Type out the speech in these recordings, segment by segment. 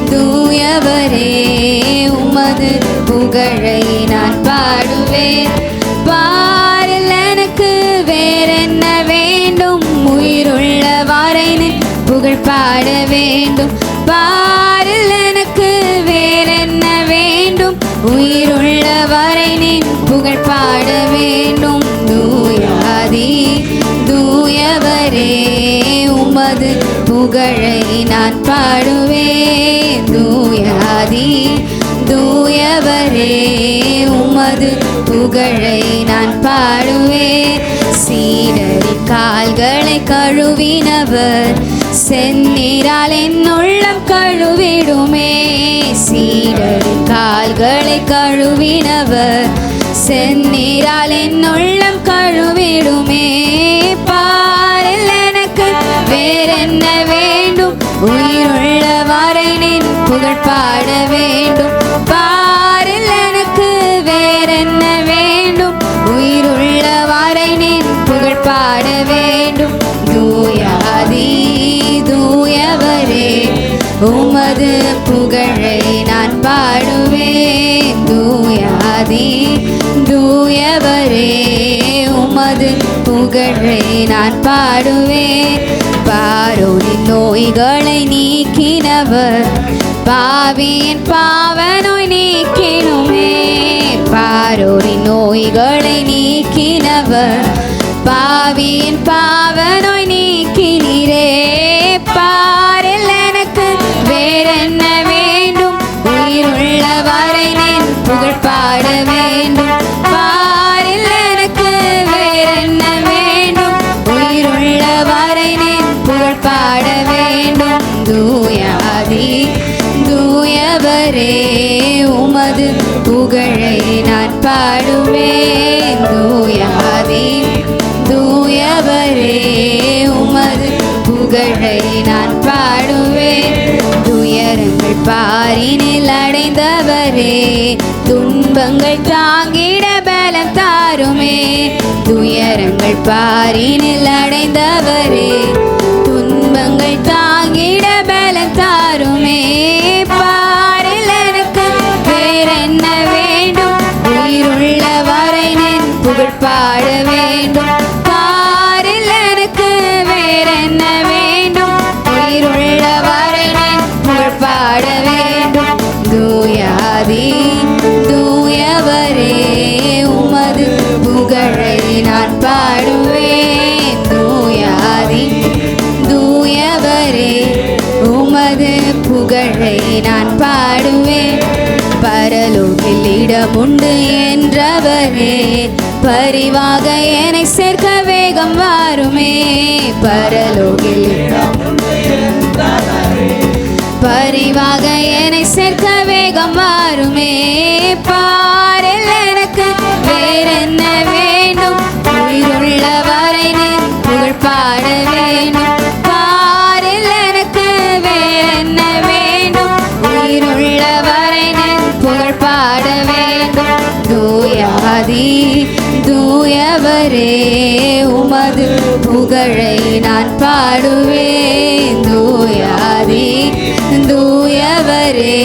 தூயவரே உமது புகழை நான் பாடுவேன். பாரில் எனக்கு வேறென்ன வேண்டும், உயிருள்ள வரை நின் புகழ் பாட வேண்டும். பாரில் எனக்கு வேறென்ன வேண்டும், உயிருள்ள வரை நின் புகழ் பாட வேண்டும். தூயாதி தூயவரே உமது புகழை நான் பாடுவேன். தூயாதி தூயவரே உமது புகழை நான் பாடுவேன். சீடரின் கால்களை கழுவினவர் செந்நீரால் என் உள்ளம் கழுவிடுமே. சீடரின் கால்களை கழுவினவர் செந்நீரால் என் உள்ளம் கழுவிடுமே. பாரில் எனக்கு வேறென்ன வேண்டும், உயிருள்ள வரை நின் புகழ் பாட வேண்டும். பாரில் எனக்கு வேறென்ன வேண்டும், உயிருள்ள வரை நின் புகழ் பாட வேண்டும். தூயாதி தூயவரே உமது புகழை நான் பாடுவேன். தூயாதி தூயவரே உமது புகழை நான் பாடுவேன். பாரோரின் நோய்களை நீக்கினவர் பாவியின் பாவ நோய் நீக்கினுமே. பாரோரின் நோய்களை நீக்கினவர் பாவியின் பாவ நோய் நீக்கினீரே. பாரில் எனக்கு வேறென்ன வேண்டும், உயிருள்ள வரை நின் புகழ் பாட வேண்டும். பாரில் எனக்கு வேறென்ன வேண்டும், உயிருள்ள வரை நின் புகழ் பாட வேண்டும். தூயாதி தூயவரே உமது புகழை நான் பாடுவேன். தூயாதி தூயவரே உமது புகழை நான் பாடுவேன். துயரங்கள் பாரினில் அடைந்தவரே துன்பங்கள் தாங்கிட பலம் தாருமே. துயரங்கள் பாரினில் அடைந்தவரே துன்பங்கள் தாங்கிட பலம் தாருமே. பாரில் எனக்கு வேறென்ன வேண்டும், உயிருள்ள வரை நின் புகழ் பாட வேண்டும். பாரில் எனக்கு வேறென்ன வேண்டும், உயிருள்ள வரை நின் புகழ் பாட வேண்டும். தூயாதி தூயவரே உமது புகழை நான் பாடுவேன். தூயாதி தூயவரே உமது புகழை நான் பாடுவேன். பரலோகில் இடமுண்டு என்றவரே பரிவாக என்னை சேர்க்க வேகம் வாருமே. பரலோகில் பரிவாக என்னை சேர்க்க வேகம் வாருமே. பாரில் எனக்கு வேறென்ன வேண்டும், உயிருள்ள வரை நின் புகழ் பாட வேண்டும். பாரில் எனக்கு வேறென்ன வேண்டும், உயிருள்ள வரை நின் புகழ் பாட வேண்டும். தூயாதி தூயவரே உமது புகழை நான் பாடுவேன். தூயாதி தூயவரே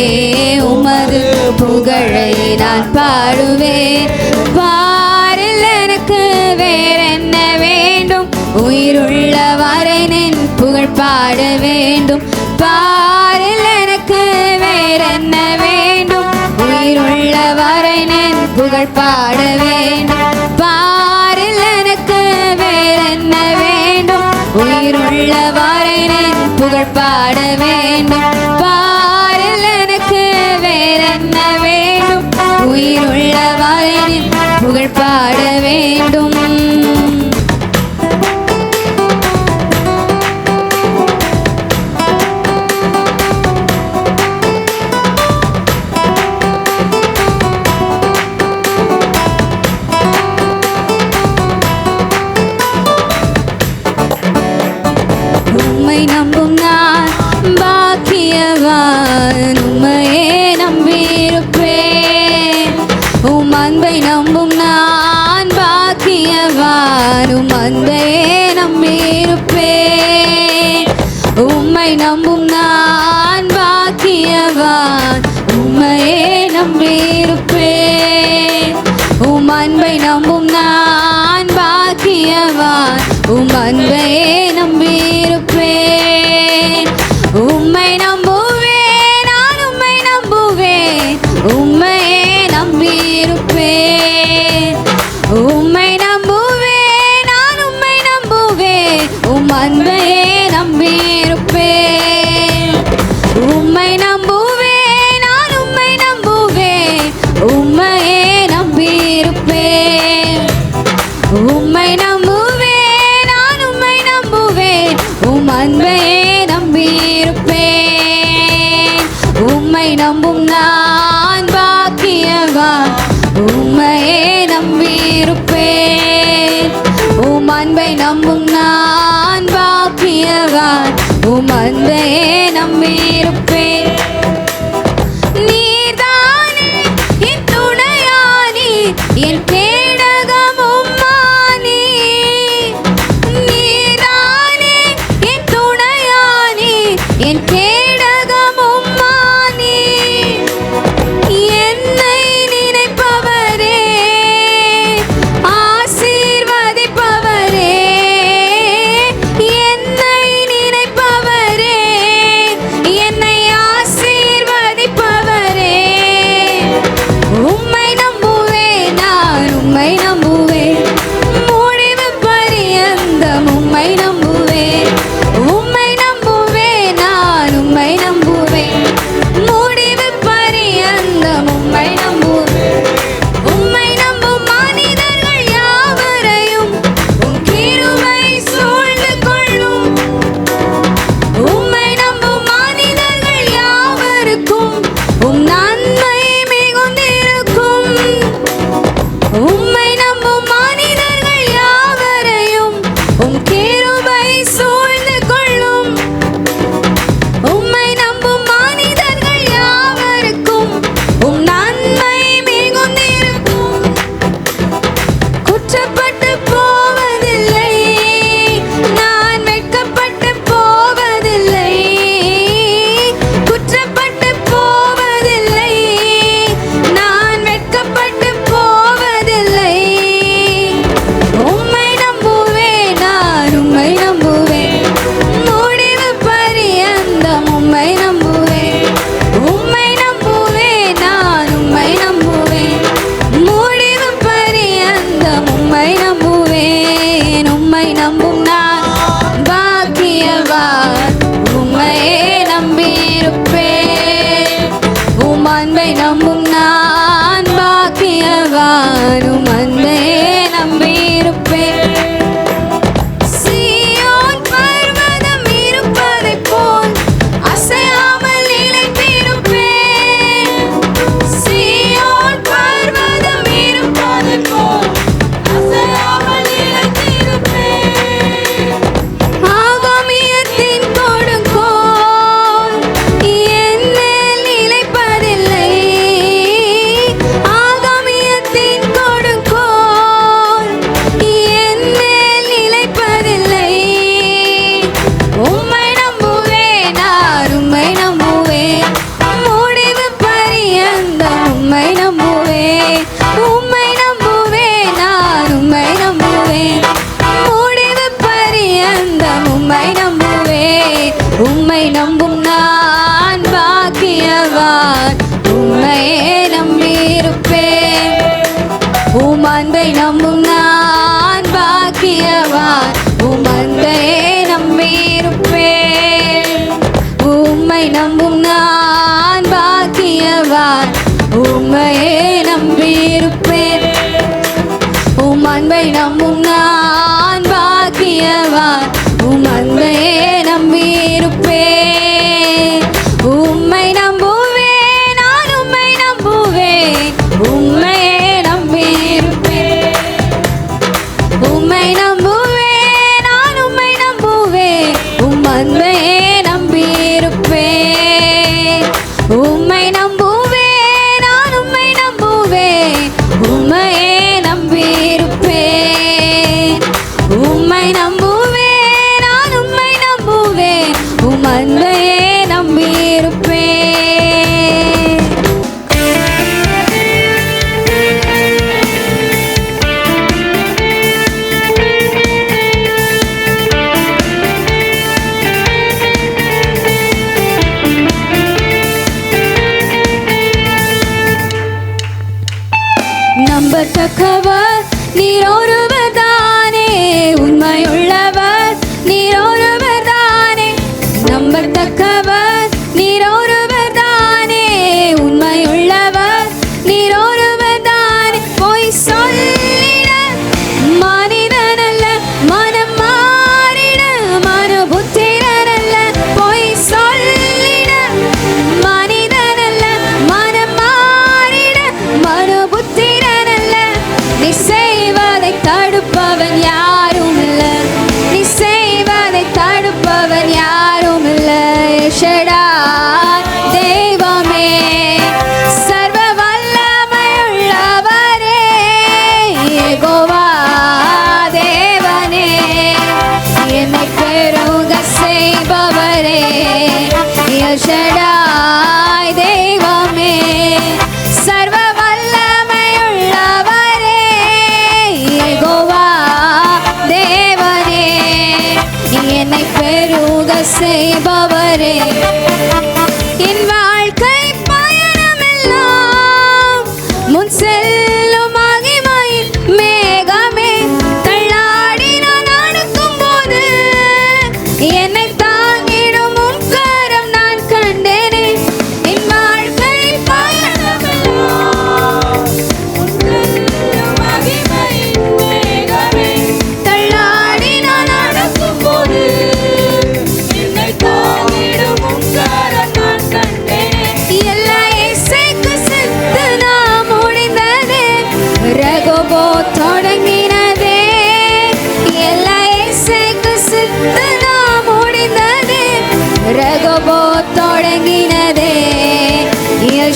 உமது புகழை நான் பாடுவேன். பாரில் எனக்கு வேறென்ன வேண்டும், உயிருள்ள வரை நின் புகழ் பாட வேண்டும். பாரில் எனக்கு வேறென்ன வேண்டும், உயிருள்ள வரை நின் புகழ் பாட வேண்டும். பாரில் எனக்கு வேறென்ன வேண்டும், உயிருள்ள வரை நின் புகழ் பாட வேண்டும். பாரில் எனக்கு வேறென்ன வேண்டும், உயிருள்ள வரை நின் புகழ் பாட வேண்டும். உம்மை நம்பும் நான் பாக்கிய நம்பியிருப்பேன். உம் அன்பை நம்பும் நான் பாக்கியவான். உம் அன்பையே நம்பியிருப்பேன். உம்மை நம்புவேன், நான் உம்மை நம்புவேன். உம்மையே நம்பியிருப்பேன். உம்மை நம்புவேன், நான் உம்மை நம்புவேன். உம் அன்பையே நம்பியிருப்பேன். உம்மை நம்புவேன், நான் உம்மை நம்புவேன். உம்மையே நம்பியிருப்பேன். உம்மை நம்புவேன், நான் உம்மை நம்புவேன். உம் அன்பையே நம்பியிருப்பேன். உம்மை நம்பும் நான் பாக்கியவான். உம்மையே நம்பியிருப்பேன். உம் அன்பை நம்பும் நான் பாக்கியவான். உம் அன்பையே நம்பியிருப்பேன். நீர்தானே என் துணையானி, என் கேடகம் உம்மானி. நீர்தானே என் துணையானி, என் கேடகம் உம்மானி. என்னை நினைப்பவரே, ஆசீர்வதிப்பவரே. என்னை நினைப்பவரே, என்னை ஆசீர்வதிப்பவரே. உம்மை நம்புவேன், நான் உம்மை நம்புவேன். முடிவு பரியந்தம் உம்மை நம்புவேன். உம்மை நம்புவேன், நான் உம்மை நம்புவேன். முடிவு பரியந்தம் உம்மை நம்புவேன். உம்மை நம்பும் மனிதர்கள் யாவரையும் உம் கிருபை சூழ்ந்து கொள்ளும். உம்மை நம்பும் மனிதர்கள் யாவருக்கும் உம் நன்மை மிகுந்திருக்கும். உம்மை நம்பும் மனிதர்கள் யாவரையும் உம் கிருபை சூழ்ந்து கொள்ளும். உம்மை நம்பும் மனிதர்கள் யாவருக்கும் உம் நன்மை மிகுந்திருக்கும். குற்றப்பட்டு போவதில்லை, நான் வெட்கப்பட்டு போவதில்லை. குற்றப்பட்டு போவதில்லை, நான் வெட்கப்பட்டு போவதில்லை. உம்மை நம்புவேன், நான் உம்மை நம்புவேன். முடிவு பரியந்தம் உம்மை நம்புவேன். உம்மை நம்புவேன், நான் உம்மை நம்புவேன். முடிவு பரியந்தம் உம்மை நம்புவேன். உம்மை நம்பும் நான் பாக்கியவான். உம்மையே நம்பியிருப்பேன். உம் அன்பை நம்பும் நான் பாக்கியவான். உம் அன்பையே நம்பியிருப்பேன். சீயோன் பர்வதம் இருப்பதைப் போல் அசையாமல் நிலைத்திருப்பேன். சீயோன் பர்வதம் இருப்பதைப் போல் அசையாமல் நிலைத்திருப்பேன். ஆகாமியத்தின் கொடுங்கோல் என் மேல் நிலைப்பதில்லை. ஆகாமியத்தின் கொடுங்கோல் நம்பத்தக்கவர் நீர் ஒருவர் தானே, உண்மையுள்ளவர் நீர் ஒருவர் தானே. நம்பத்தக்கவர் நீர் ஒருவர் தானே, உண்மையுள்ளவர் நீர் ஒருவர் தானே. பொய் சொல்லிட மனிதன் அல்ல, மனம் மாறிட மனுபுத்திரன் அல்ல. பொய் சொல்லிட மனிதன் அல்ல, மனம் மாறிட மனுபுத்திரன் அல்ல. நீ செய்வதை தடுப்பவன் யாரும் இல்ல, நீ செய்வதை தடுப்பவன் யாரும் இல்ல. ஷடாய் தெய்வமே, சர்வ வல்லமையுள்ளவரே, யெகோவா தேவனே, என்னை பெருக செய்பவரே. ஷடாய் தெய்வமே, சர்வ வல்லமையுள்ளவரே, யெகோவா தேவனே, என்னை பெருக செய்பவரே. என் வாழ்க்கை பயணமெல்லாம் முன் செல்லும் மகிமையின் மேகமே, தள்ளாடி நான் நடக்கும் போது என்னை தாங்கிடும் உன் கரம் நான் கண்டேனே. என் வாழ்க்கை பயணமெல்லாம் முன் செல்லும் மகிமையின் மேகமே, தள்ளாடி நான் நடக்கும் போது என்னை தாங்கிடும் உன் கரம் நான் கண்டேனே. எல்லா இசைக்கு சித்து நான் முடிந்ததே, ரகோபோ தொடங்கினதே. எல்லா இசைக்கு சித்து நான் முடிந்ததே, ரகோபோ தொடங்கினதே.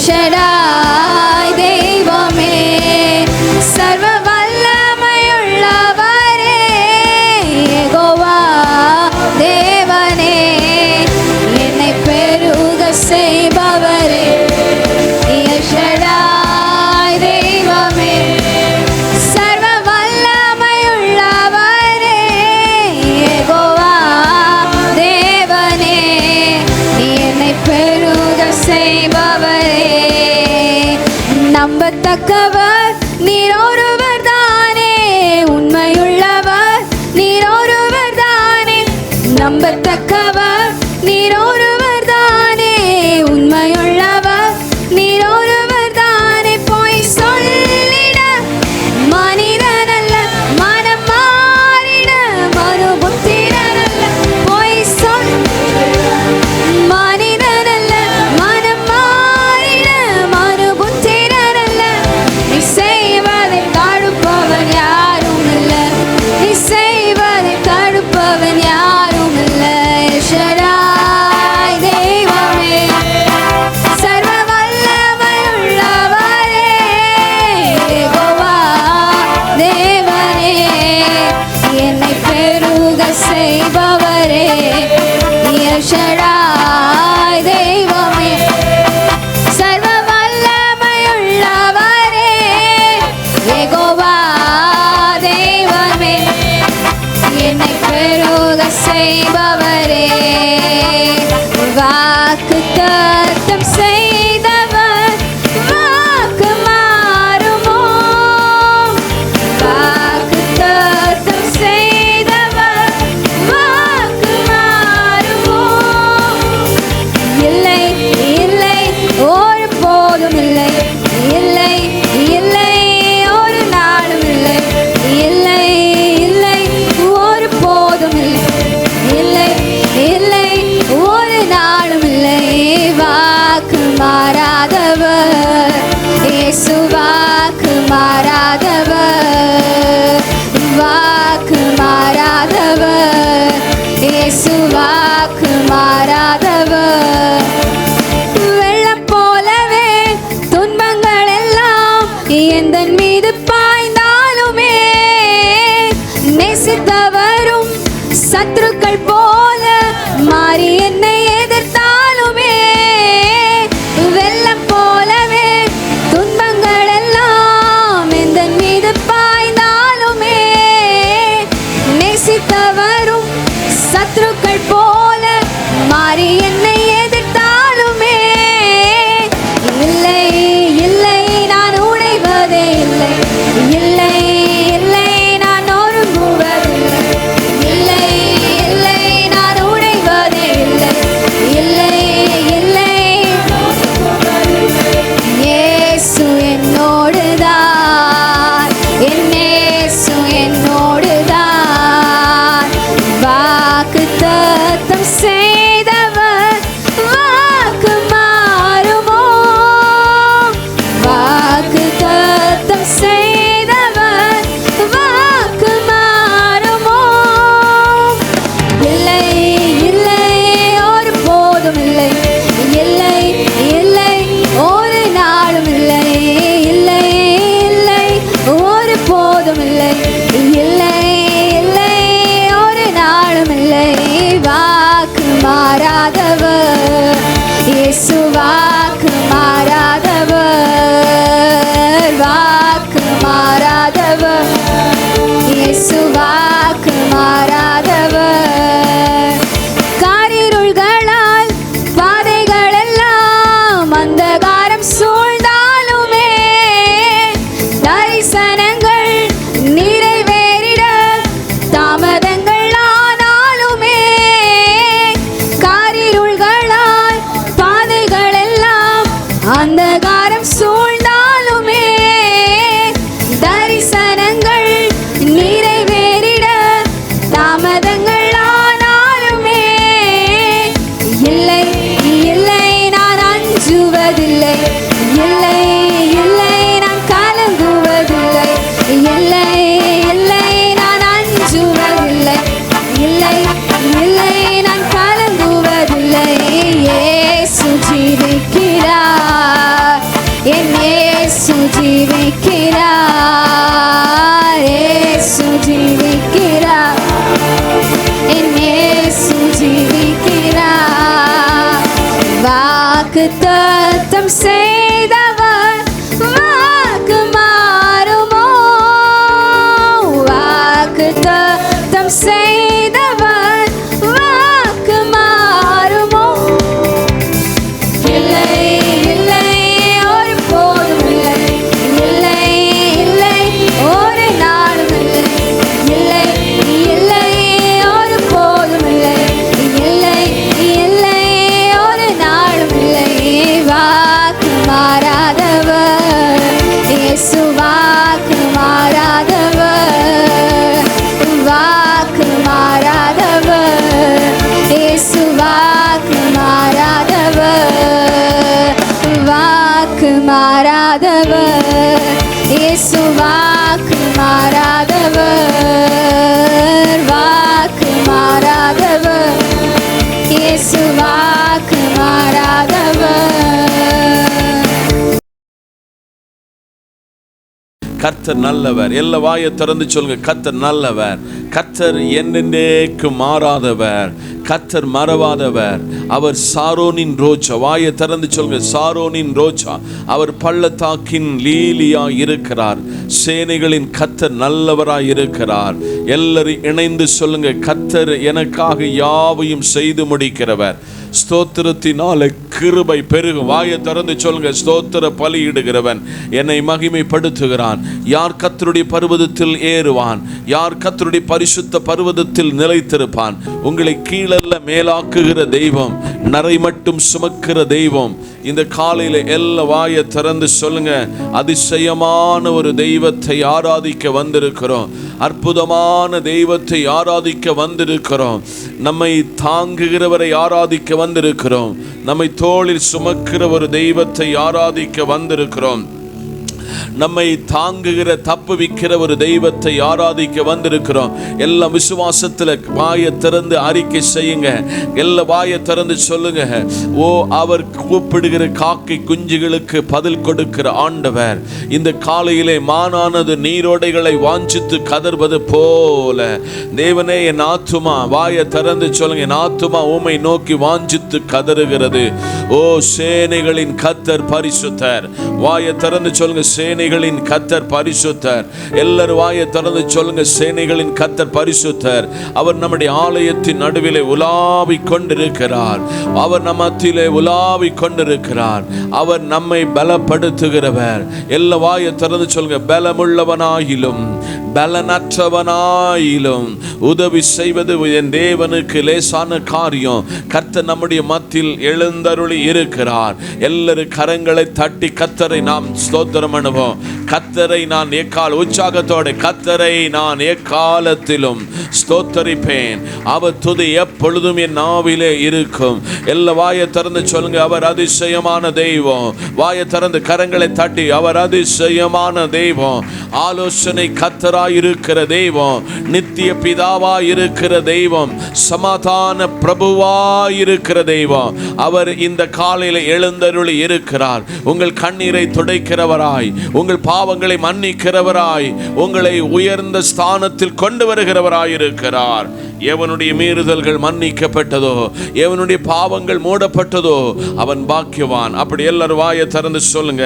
ஷடாய் தெய்வமே, சர்வ வல்லமையுள்ளவரே, யெகோவா தேவனே, என்னை பெருக செய்பவரே. ஷடாய் தெய்வமே, சர்வ வல்லமையுள்ளவரே, யெகோவா தேவனே, என்னை பெருக செய்பவரே. நம்பத்தக்கவர் நீர் ஒருவர் தானே, உண்மையுள்ளவர் நீர் ஒருவர் தானே. நம்பத்தக்கவர் நீர் ஒருவர் தானே, உண்மையுள்ளவர் நீர் ஒருவர் தானே. பொய் சொல்லிட மனிதன் அல்ல, மனம் மாறிட மனுபுத்திரன் அல்ல. பொய் சொல் மனிதன் அல்ல, மனம் மாறிட மனுபுத்திரன் அல்ல. நீ செய்வதை தடுப்பவன் யாரும் இல்ல, நீ செய்வதை தடுப்பவன் யாரும் இல்ல. ஷடாய் தெய்வமே, சர்வ வல்லமையுள்ளவரே, யெகோவா தேவனே, என்னை பெருக செய்பவரே. ஷடாய் தெய்வமே, சர்வ வல்லமையுள்ளவரே, யெகோவா தேவனே, என்னை பெருக செய்பவரே. வாக்கு தத்தம் செய்தவர் வாக்கு மாறுமோ, வாக்கு தத்தம் செய்தவர் வாக்கு மாறுமோ. இல்லை இல்லை ஒரு போதும் இல்லை, இல்லை இல்லை ஒரு நாளும் இல்லை, இல்லை இல்லை ஒரு போதும் இல்லை, இல்லை இல்லை ஒரு நாளும் இல்லை. வாக்கு மாறாதவர் இயேசு, வாக்கு மாறாதவர், வாக்கு மாறாதவர் இயேசு, வாக்கு மாறாதவர். வெள்ளம் போலவே துன்பங்கள் எல்லாம் எந்தன் மீது பாய்ந்தாலுமே, நேசித்தவரும் சத்துருக்கள் போல மாறி என்னை எதிர்த்தாலுமே, வெள்ளம் போலவே துன்பங்கள் எல்லாம் எந்தன் மீது பாய்ந்தாலுமே, நேசித்தவரும் சத்துருக்கள் போல மாறி என்னை எதிர்த்தாலுமே, இல்லை இல்லை நான் உடைவதே இல்லை, அந்தகாரம் சூழ்ந்தாலுமே தரிசனங்கள் நிறைவேறிட தாமதங்கள் ஆனாலுமே இல்லை இல்லை நான் அஞ்சுவதில்லை, இல்லை இல்லை நான் கலங்குவதில்லை, இல்லை இல்லை நான் அஞ்சுவதில்லை, இல்லை இல்லை நான் கலங்குவதில்லை. இயேசு ஜீவிக்கிறார், என் இயேசு ஜீவிக்கிறார், இயேசு ஜீவிக்கிறார், என் இயேசு ஜீவிக்கிறார். வாக்குத்தத்தம் செய்தவர் வாக்கு மாறுமோ? வாக்குத்தத்தம் செய்தவர் வாக்கு மாறுமோ? இல்லை இல்லை ஒரு போதும் இல்லை, இல்லை இல்லை ஒரு நாளும் இல்லை, இல்லை இல்லை ஒரு போதும் இல்லை, இல்லை இல்லை ஒரு நாளும் இல்லை. வாக்கு மாறாதவர் இயேசு, வாக்கு மாறாதவர், வாக்கு மாறாதவர் இயேசு, வாக்கு மாறாதவர், வாக்கு மாறாதவர் இயேசு, வாக்கு மாறாதவர், வாக்கு மாறாதவர் இயேசு, வாக்கு மாறாதவர். கர்த்தர் நல்லவர். எல்லா வாயை திறந்து சொல்லுங்க, கர்த்தர் நல்லவர். கர்த்தர் என்னென்னைக்கு மாறாதவர், கர்த்தர் மறவாதவர். அவர் சாரோனின் ரோஜா. வாயை திறந்து சொல்லுங்க, சாரோனின் ரோஜா. அவர் பள்ளத்தாக்கின் லீலியா இருக்கிறார். சேனைகளின் கர்த்தர் நல்லவராய் இருக்கிறார். எல்லாரும் இணைந்து சொல்லுங்க, கர்த்தர் எனக்காக யாவையும் செய்து முடிக்கிறவர். ஸ்தோத்திரத்தினால கிருபை பெருகும். வாயை திறந்து சொல்லுங்க, ஸ்தோத்திர பலியிடுகிறவன் என்னை மகிமைப்படுத்துகிறான். யார் கர்த்தருடைய பர்வதத்தில் ஏறுவான்? யார் கர்த்தருடைய பரிசுத்த பர்வதத்தில் நிலைத்திருப்பான்? உங்களை கீழல்ல மேலாக்குகிற தெய்வம், நரை மட்டும் சுமக்கிற தெய்வம். இந்த காலையில எல்லா வாயை திறந்து சொல்லுங்க, அதிசயமான ஒரு தெய்வத்தை ஆராதிக்க வந்திருக்கிறோம். அற்புதமான தெய்வத்தை ஆராதிக்க வந்திருக்கிறோம். நம்மை தாங்குகிறவரை ஆராதிக்க வந்திருக்கிறோம். நம்மை தோளில் சுமக்கிற ஒரு தெய்வத்தை ஆராதிக்க வந்திருக்கிறோம். நம்மை தாங்குகிற தப்புவிக்கிற ஒரு தெய்வத்தை ஆராதிக்க வந்திருக்கிறோம். எல்லாம் விசுவாசத்துல வாயை திறந்து அறிக்கை செய்யுங்க. எல்லா வாயை திறந்து சொல்லுங்க, ஓ அவர் கூப்பிடுகிற காக்கை குஞ்சுகளுக்கு பதில் கொடுக்கிற ஆண்டவர். இந்த காலையிலே மானானது நீரோடைகளை வாஞ்சித்து கதர்வது போல தேவனே என் ஆத்துமா, வாயை திறந்து சொல்லுங்க, என் ஆத்துமா உம்மை நோக்கி வாஞ்சித்து கதறுகிறது. ஓ சேனைகளின் கர்த்தர் பரிசுத்தர். வாயை திறந்து சொல்லுங்க, சேனைகளின் கர்த்தர் பரிசுத்தர். எல்லாரும் வாயை திறந்து சொல்லுங்க, சேனைகளின் கர்த்தர் பரிசுத்தர். அவர் நம்முடைய ஆலயத்தின் நடுவிலே உலாவிக் கொண்டிருக்கிறார். அவர் நம்ம மத்தியிலே உலாவிக் கொண்டிருக்கிறார். அவர் நம்மை பலப்படுத்துகிறவர். எல்லா வாயை திறந்து சொல்லுங்க, பலமுள்ளவனாயிலும் பலனற்றவனாயிலும் உதவி செய்வது என் தேவனுக்கு லேசான காரியம். கர்த்தர் நம்முடைய மத்தியில் எழுந்தருளி இருக்கிறார். எல்லாரும் கரங்களை தட்டி கர்த்தரை நாம் ஸ்தோத்திரம் பண்ணுவோம். கர்த்தரை நான் உற்சாகத்தோட கர்த்தரை நான் எக்காலத்திலும் ஸ்தோத்தரிப்பேன். அவர் துதி எப்பொழுதும் என் நாவிலே இருக்கும். எல்லா வாயை திறந்து சொல்லுங்க, அவர் அதிசயமான தெய்வம். வாயை திறந்து கரங்களை தட்டி, அவர் அதிசயமான தெய்வம். ஆலோசனை கர்த்தராய் இருக்கிற தெய்வம், நித்திய பிதாவாய் இருக்கிற தெய்வம், சமாதான பிரபுவாய் இருக்கிற தெய்வம். அவர் இந்த காலையில எழுந்தருளி இருக்கிறார். உங்கள் கண்ணீரை துடைக்கிறவராய், உங்கள் பாவங்களை மன்னிக்கிறவராய், உங்களை உயர்ந்த ஸ்தானத்தில் கொண்டு வருகிறவராய் இருக்கிறார். எவனுடைய மீறுதல்கள் மன்னிக்கப்பட்டதோ, எவனுடைய பாவங்கள் மூடப்பட்டதோ அவன் பாக்கியவான். அப்படி எல்லாரும் வாயை திறந்து சொல்லுங்க,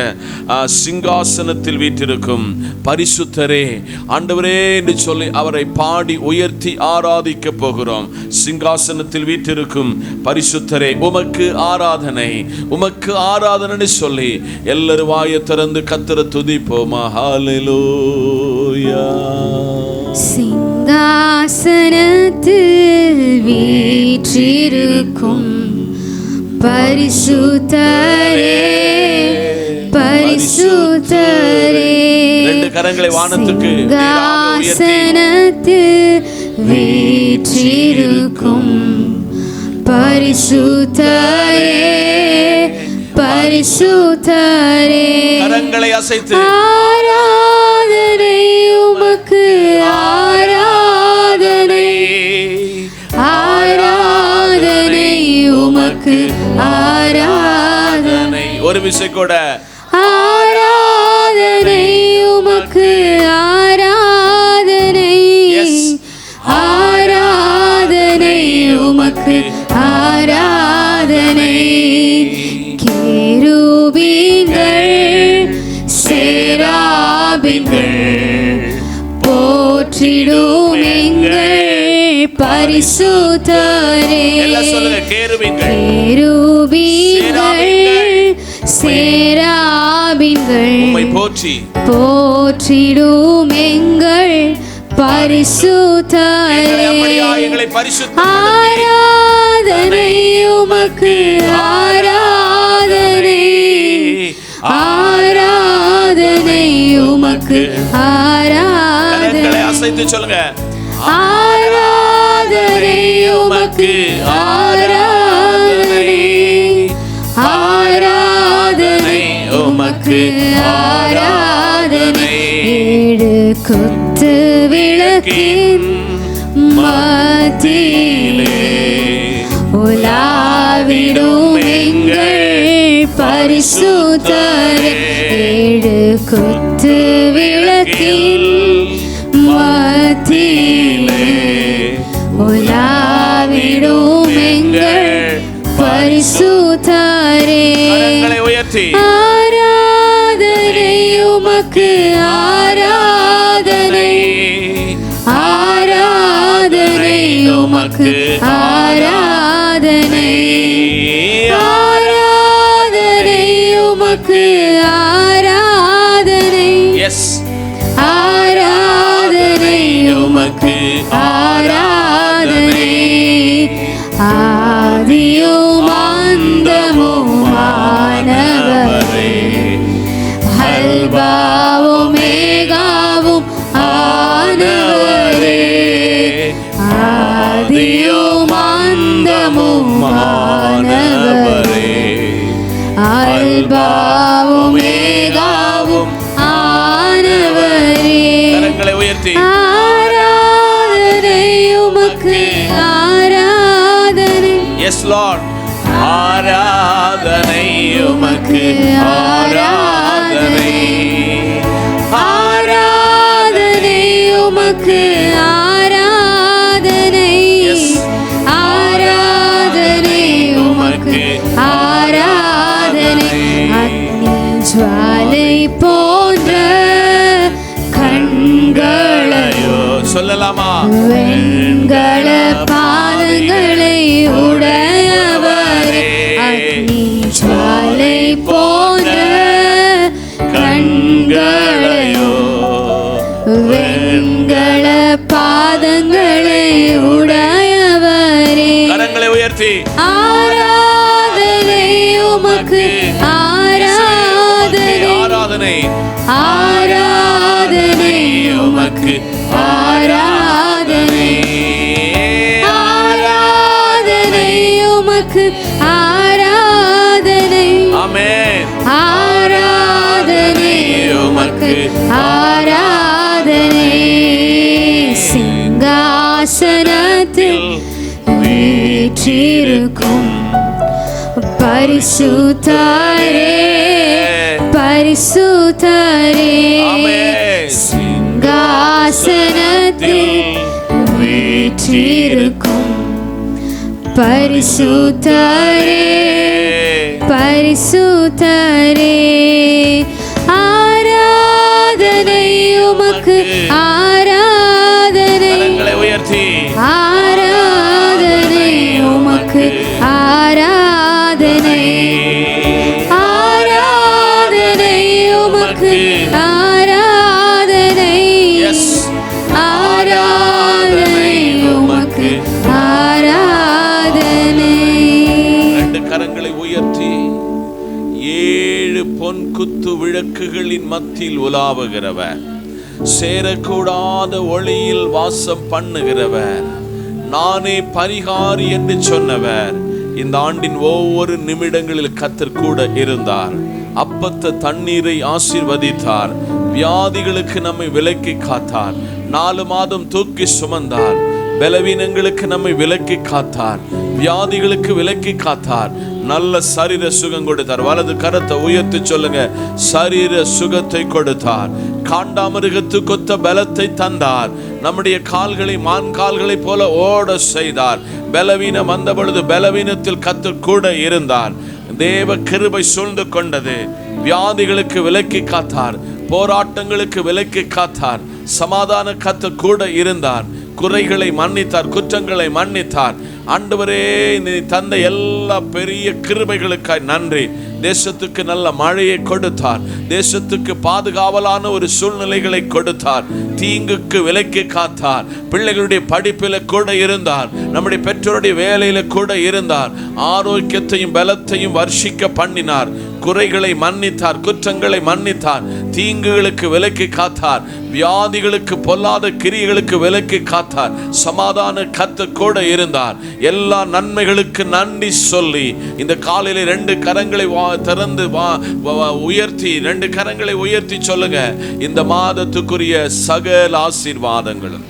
சிங்காசனத்தில் வீற்றிருக்கும் பரிசுத்தரே ஆண்டவரே என்று சொல்லி அவரை பாடி உயர்த்தி ஆராதிக்க போகிறோம். சிங்காசனத்தில் வீற்றிருக்கும் பரிசுத்தரே உமக்கு ஆராதனை, உமக்கு ஆராதனை சொல்லி எல்லாரும் வாயை திறந்து கர்த்தரை துதிப்போமா. ஹல்லேலூயா. சிங்காசனத்தில் வீற்றிருக்கும் பரிசுத்தரே கரங்களை வானத்துக்கு நேராக உயர்த்தி சிங்காசனத்தில் வீற்றிருக்கும் பரிசுத்தரே பரிசுத்தரே கரங்களை அசைத்து ஆராதனை உமக்கு ஆராதனை ஆராதனை உமக்கு ஆராதனை ஒரு விசை கூட ஆராதனை உமக்கு ஆராதனை ஆராதனை உமக்கு ஆராதனை கேருபீன்கள் சேராபீன்கள் போற்றிடும் எங்கள் பரிசுத்தரே எல்லாம் சொல்லுங்க கேருபீன்கள் சேராபீன்கள் உம்மை போற்றி போற்றிடும் எங்கள் பரிசுத்தரே எங்களை பரிசுத்த ஆராதனை உமக்கு ஆராதனை ஆராதனை உமக்கு ஆராதனை அசைத்து சொல்லுங்க ஆராதனை உமக்கு ஆராதனை ஆராதனை உமக்கு ஆராதனை ஏழு குத்து விளக்கின் மத்தியிலே உலாவிடும் எங்கள் பரிசுத்தரே ஏழு குத்து விளக்கின் மத்தியிலே உலாவிடும் எங்கள் பரிசுத்தரே உயர்த்தி ஆராதனை உமக்கு ஆராதனை ஆராதனை உமக்கு ஆராதனை ஆராதனை உமக்கு ஆராதனை ஆராதனை உமக்கு ஆராதனை ஆதியும் அந்தமுமானவரே அல்பாவும் மேகாவும் ஆனவரே ஆதியும் அந்தமுமானவரே அல்பாவும் மேகாவும் ஆனவரே கரங்களை உயர்த்தி ஆராதனை உமக்கு ஆராதனை எஸ் லார்ட் ஆராதனை உமக்கு ஆராதனை ஆராதனை உமக்கு ஆராதனை ஆராதனை உமக்கு ஆராதனை அக்னி ஜுவாலை போன்ற கண்களையோ சொல்லலாமா வெண்கல பாதங்களை உடையவரே அக்னி ஜுவாலை போன்ற கண்களையோ வெண்கல பாதங்களை உடையவரே கரங்களை உயர்த்தி ஆராதனை உமக்கு ஆராதனை ஆராதனை ஆராதனை உமக்கு ஆராதனை ஆராதனை உமக்கு ஆராதனை ஆமென் ஆராதனை உமக்கு ஆராதனை சிங்காசனத்தில் வீற்றிருக்கும் பரிசுத்தரே பரிசுத்தரே சிங்காசனத்தில் வீற்றிருக்கும் பரிசுத்தரே பரிசுத்தரே ஆராதனை உமக்கு ஆராதனை உயர்த்தி ஆராதனை உமக்கு ஆராதனை ஆராதனை உமக்கு ஆராதனை ஆராதனை உமக்கு ஆராதனை. ரெண்டு கரங்களை உயர்த்தி 7 பொன் குத்து விளக்குகளின் மத்தியில் உலாவுகிறவர் சேரக்கூடாத ஒளியில் வாசம் பண்ணுகிறவர், நானே பரிகாரி என்று சொன்னவர். இந்த ஆண்டின் ஒவ்வொரு நிமிடங்களில் கர்த்தர் கூட இருந்தார். அப்பத்த தண்ணீரை ஆசீர்வதித்தார். வியாதிகளுக்கு நம்மை விலக்கி காத்தார். 4 மாதம் தூக்கி சுமந்தார். பலவீனங்களுக்கு நம்மை விலக்கி காத்தார். வியாதிகளுக்கு விலக்கி காத்தார். நல்ல சரீர சுகம் கொடுத்தார். வலது கரத்தை உயர்த்தி சொல்லுங்க, சரீர சுகத்தை கொடுத்தார். காண்டாமிருகத்துக்கு ஒத்த பலத்தை தந்தார். நம்முடைய கால்களை மான் கால்களை போல ஓட செய்தார். பலவீனம் வந்த பொழுது பலவீனத்தில் கர்த்தர் கூட இருந்தார். தேவ கிருபை சூழ்ந்து கொண்டது. வியாதிகளுக்கு விலக்கி காத்தார். போராட்டங்களுக்கு விலக்கி காத்தார். சமாதான கர்த்தர் கூட இருந்தார். குறைகளை மன்னித்தார். குற்றங்களை மன்னித்தார். ஆண்டவரே, நீ தந்த எல்லா பெரிய கிருபைகளுக்காய் நன்றி. தேசத்துக்கு நல்ல மழையை கொடுத்தார். தேசத்துக்கு பாதுகாவலான ஒரு சூழ்நிலைகளை கொடுத்தார். தீங்குக்கு விலக்கி காத்தார். பிள்ளைகளுடைய படிப்பில கூட இருந்தார். நம்முடைய பெற்றோருடைய வேலையில கூட இருந்தார். ஆரோக்கியத்தையும் பலத்தையும் வர்ஷிக்க பண்ணினார். குறைகளை மன்னித்தார். குற்றங்களை மன்னித்தார். தீங்குகளுக்கு விலக்கி காத்தார். வியாதிகளுக்கு பொல்லாத கிரியைகளுக்கு விலக்கி காத்தார். சமாதான கர்த்தர் கூட இருந்தார். எல்லா நன்மைகளுக்கு நன்றி சொல்லி இந்த காலையில 2 கரங்களை திறந்து உயர்த்தி 2 கரங்களை உயர்த்தி சொல்லுங்க, இந்த மாதத்துக்குரிய சகல ஆசீர்வாதங்களும்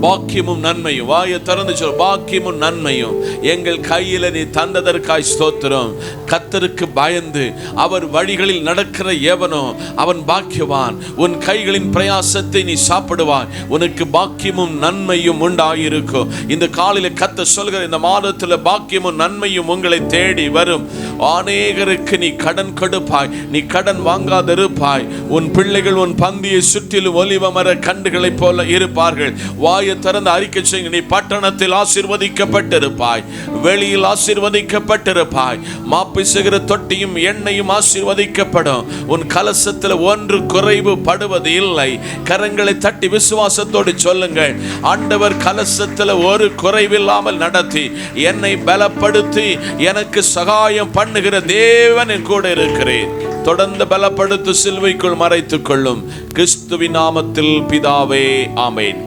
பாக்கியமும் நன்மையும், வாயை திறந்து சொல், பாக்கியமும் நன்மையும் எங்கள் கையில நீ தந்ததற்காய் ஸ்தோத்திரம். கர்த்தருக்கு பயந்து அவர் வழிகளில் நடக்கிற எவனோ அவன் பாக்கியவான். உன் கைகளின் பிரயாசத்தை நீ சாப்பிடுவாய். உனக்கு பாக்கியமும் நன்மையும் உண்டாயிருக்கும். இந்த காலையில கர்த்தர் சொல்கிற இந்த மாதத்துல பாக்கியமும் நன்மையும் உங்களை தேடி வரும். அநேகருக்கு நீ கடன் கொடுப்பாய். நீ கடன் வாங்காதிருப்பாய். உன் பிள்ளைகள் உன் பந்தியை சுற்றிலும் ஒலிவ மர கண்டுகளை போல இருப்பார்கள். வாயை திறந்து அறிக்கை செய்யுங்க, நீ பட்டணத்தில் ஆசீர்வதிக்கப்பட்டிருப்பாய். வெளியில் ஆசீர்வதிக்கப்பட்டிருப்பாய். மாப்பை செய்கிற தொட்டியும் எண்ணெயும் ஆசீர்வதிக்கப்படும். உன் கலசத்தில் ஒன்று குறைவு படுவது இல்லை. கரங்களை தட்டி விசுவாசத்தோடு சொல்லுங்கள், ஆண்டவர் கலசத்தில் ஒரு குறைவில்லாமல் நடத்தி என்னை பலப்படுத்தி எனக்கு சகாயம் பண்ணுகிற தேவன் என் கூட இருக்கிறேன். தொடர்ந்து பலப்படுத்து, சிலுவைக்குள் மறைத்துக் கொள்ளும். கிறிஸ்துவின் நாமத்தில் பிதாவே, ஆமென்.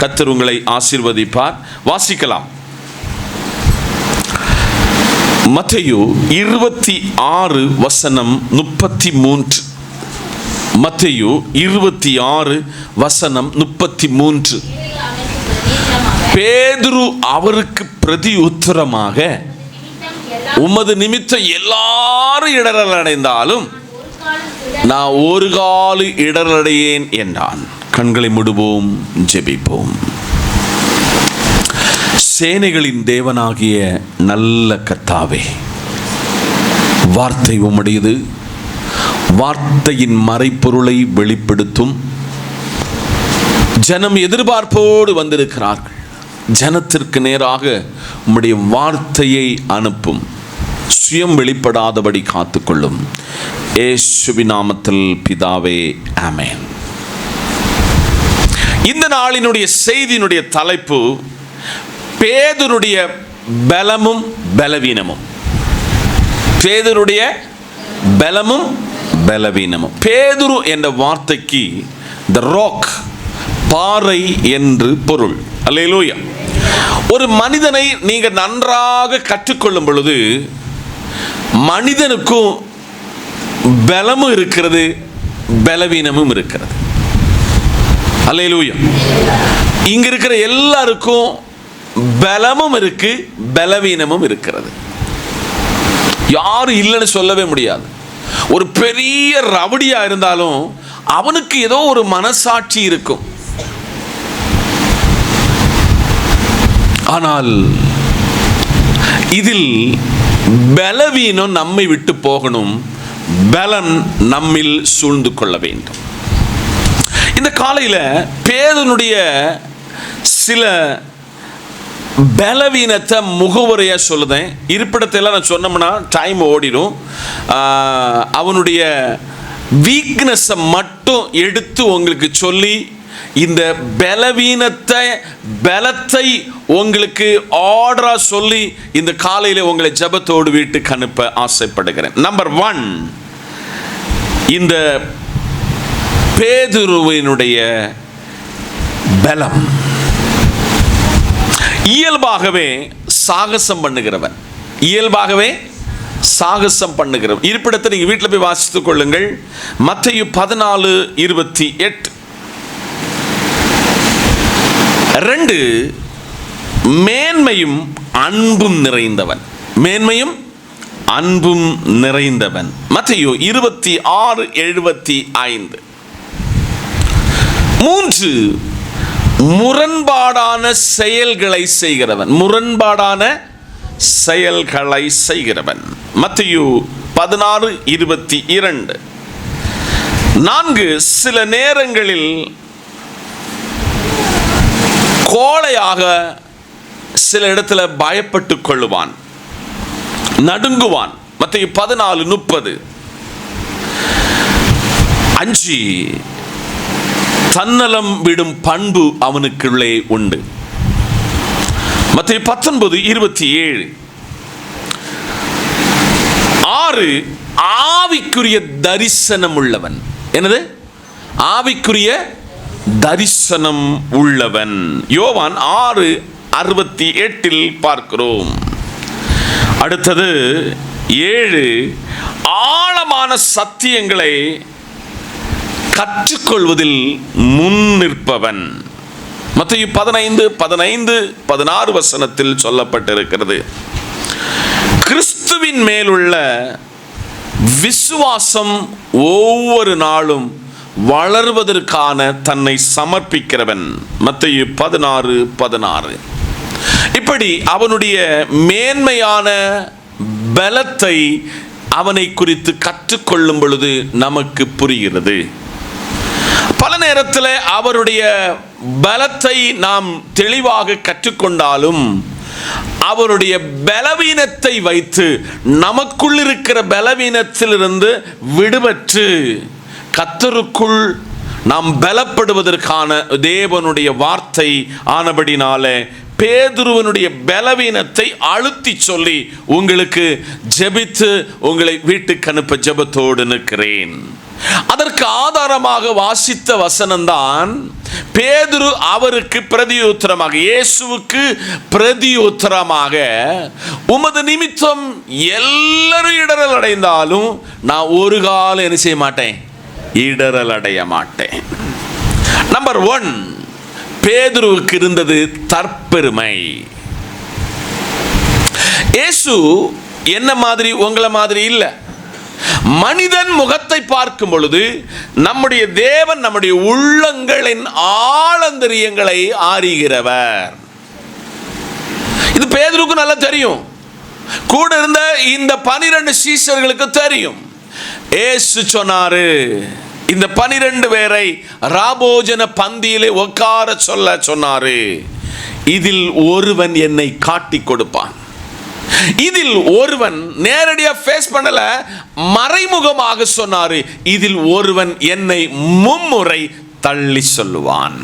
கர்த்தர் உங்களை ஆசீர்வதிப்பார். வாசிக்கலாம். மத்தேயு 26 வசனம் 33. மத்தேயு 26 வசனம் 33. பேதுரு அவருக்கு பிரதி உத்தரமாக, உமது நிமித்தம் எல்லாரும் இடரல் அடைந்தாலும் நான் ஒரு காலு இடரடையேன் என்றான். கண்களை மூடுவோம், ஜெபிப்போம். சேனைகளின் தேவனாகிய நல்ல கர்த்தாவே, வார்த்தை உம்முடையது. வார்த்தையின் மறைப்பொருளை வெளிப்படுத்தும். ஜனம் எதிர்பார்ப்போடு வந்திருக்கிறார்கள். ஜனத்திற்கு நேராக உம்முடைய வார்த்தையை அனுப்பும். சுயம் வெளிப்படாதபடி காத்துக்கொள்ளும். இயேசுவின் நாமத்தில் பிதாவே, ஆமென். இந்த நாளினுடைய செய்தியினுடைய தலைப்பு பேதுருடைய பலமும் பலவீனமும். பேதுருடைய பலமும் பலவீனமும். பேதுரு என்ற வார்த்தைக்கு தி ராக், பாறை என்று பொருள். அல்லேலூயா. ஒரு மனிதனை நீங்க நன்றாக கற்றுக்கொள்ளும் பொழுது மனிதனுக்கும் பலமும் இருக்கிறது, பலவீனமும் இருக்கிறது. அல்லேலூயா. இங்க இருக்கிற எல்லாருக்கும் பலமும் இருக்கு, பலவீனமும் இருக்கிறது. யாரும் இல்லைன்னு சொல்லவே முடியாது. ஒரு பெரிய ரவுடியா இருந்தாலும் அவனுக்கு ஏதோ ஒரு மனசாட்சி இருக்கும். ஆனால் இதில் பலவீனம் நம்மை விட்டு போகணும், பலன் நம்மில் சூழ்ந்து கொள்ள வேண்டும். இந்த காலையில் பேதுனுடைய சில பலவீனத்தை முகவுரையாக சொல்லுதேன். இருப்பிடத்தை எல்லாம் நான் சொன்னோம்னா டைம் ஓடிடும். அவனுடைய வீக்னஸை மட்டும் எடுத்து உங்களுக்கு சொல்லி இந்த பலத்தை உங்களுக்கு ஆர்டரா சொல்லி இந்த காலையில உங்களை ஜெபத்தோடு வீட்டுக்கு அனுப்ப ஆசைப்படுகிறேன். நம்பர் 1, இந்த பேதுருவினுடைய பலம். இயல்பாகவே சாகசம் பண்ணுகிறவன், இயல்பாகவே சாகசம் பண்ணுகிறவன். இருப்பிடத்தை நீங்க வீட்டில் போய் வாசித்துக் கொள்ளுங்கள். மத்தேயு 14:28. 2, மேன்மையும் அன்பும் நிறைந்தவன். மேன்மையும் அன்பும் நிறைந்தவன். மத்தேயு 26:75. 3, முரண்பாடான செயல்களை செய்கிறவன். முரண்பாடான செயல்களை செய்கிறவன். மத்தேயு 16:22. 4, சில நேரங்களில் கோழையாக சில இடத்துல பயப்பட்டுக் கொள்ளுவான், நடுங்குவான். மத்தேயு 14:30. 5, தன்னலம் விடும் பண்பு அவனுக்குள்ளே உண்டு. மத்தேயு 19:27. 6, ஆவிக்குரிய தரிசனம் உள்ளவன். என்னது? ஆவிக்குரிய தரிசனம் உள்ளவன். யோவான் 6:68 பார்க்கிறோம். அடுத்தது 7, ஆழமான சத்தியங்களை கற்றுக்கொள்வதில் முன் நிற்பவன். மத்தேயு 15:16 சொல்லப்பட்டிருக்கிறது. கிறிஸ்துவின் மேலுள்ள விசுவாசம் ஒவ்வொரு நாளும் வளர்வதற்கான தன்னை சமர்ப்பிக்கிறவன். மத்தேயு 16:16. இப்படி அவனுடைய மேன்மையான பலத்தை அவனை குறித்து கற்றுக்கொள்ளும் பொழுது நமக்கு புரிகிறது. பல நேரத்தில் அவருடைய பலத்தை நாம் தெளிவாக கற்றுக்கொண்டாலும் அவருடைய பலவீனத்தை வைத்து நமக்குள் இருக்கிற பலவீனத்திலிருந்து விடுபட்டு கர்த்தருக்குள் நாம் பலப்படுவதற்கான தேவனுடைய வார்த்தை ஆனபடினாலே பேதுருவனுடைய பலவீனத்தை அழுத்தி சொல்லி உங்களுக்கு ஜெபித்து உங்களை வீட்டுக்கு அனுப்ப ஜெபத்தோடு நிற்கிறேன். அதற்கு ஆதாரமாக வாசித்த வசனம்தான் பேதுரு அவருக்கு பிரதியுத்தரமாக, இயேசுவுக்கு பிரதியுத்தரமாக, உமது நிமித்தம் எல்லாரும் இடரல் அடைந்தாலும் நான் ஒரு காலம் என்ன செய்ய மாட்டேன், இடரல் அடைய மாட்டேன். நம்பர் 1, பேதுருவுக்கு இருந்தது தற்பெருமை. இயேசு என்ன மாதிரி உங்களை மாதிரி இல்லை. மனிதன் முகத்தை பார்க்கும் பொழுது நம்முடைய தேவன் நம்முடைய உள்ளங்களின் ஆழந்தரியங்களை அறிகிறவர். இது பேதுருக்கு நல்லா தெரியும். கூட இருந்த இந்த 12 சீஷர்களுக்கு தெரியும். இயேசு சொன்னாரு, இந்த 12 பேரை ராபோஜன பந்தியிலே உட்கார சொல்ல சொன்னாரு. இதில் ஒருவன் என்னை காட்டி கொடுப்பான். இதில் ஒருவன் நேரடியா ஃபேஸ் பண்ணல, மறைமுகமாக சொன்னாரு, இதில் ஒருவன் என்னை மும்முறை தள்ளி சொல்லுவான்.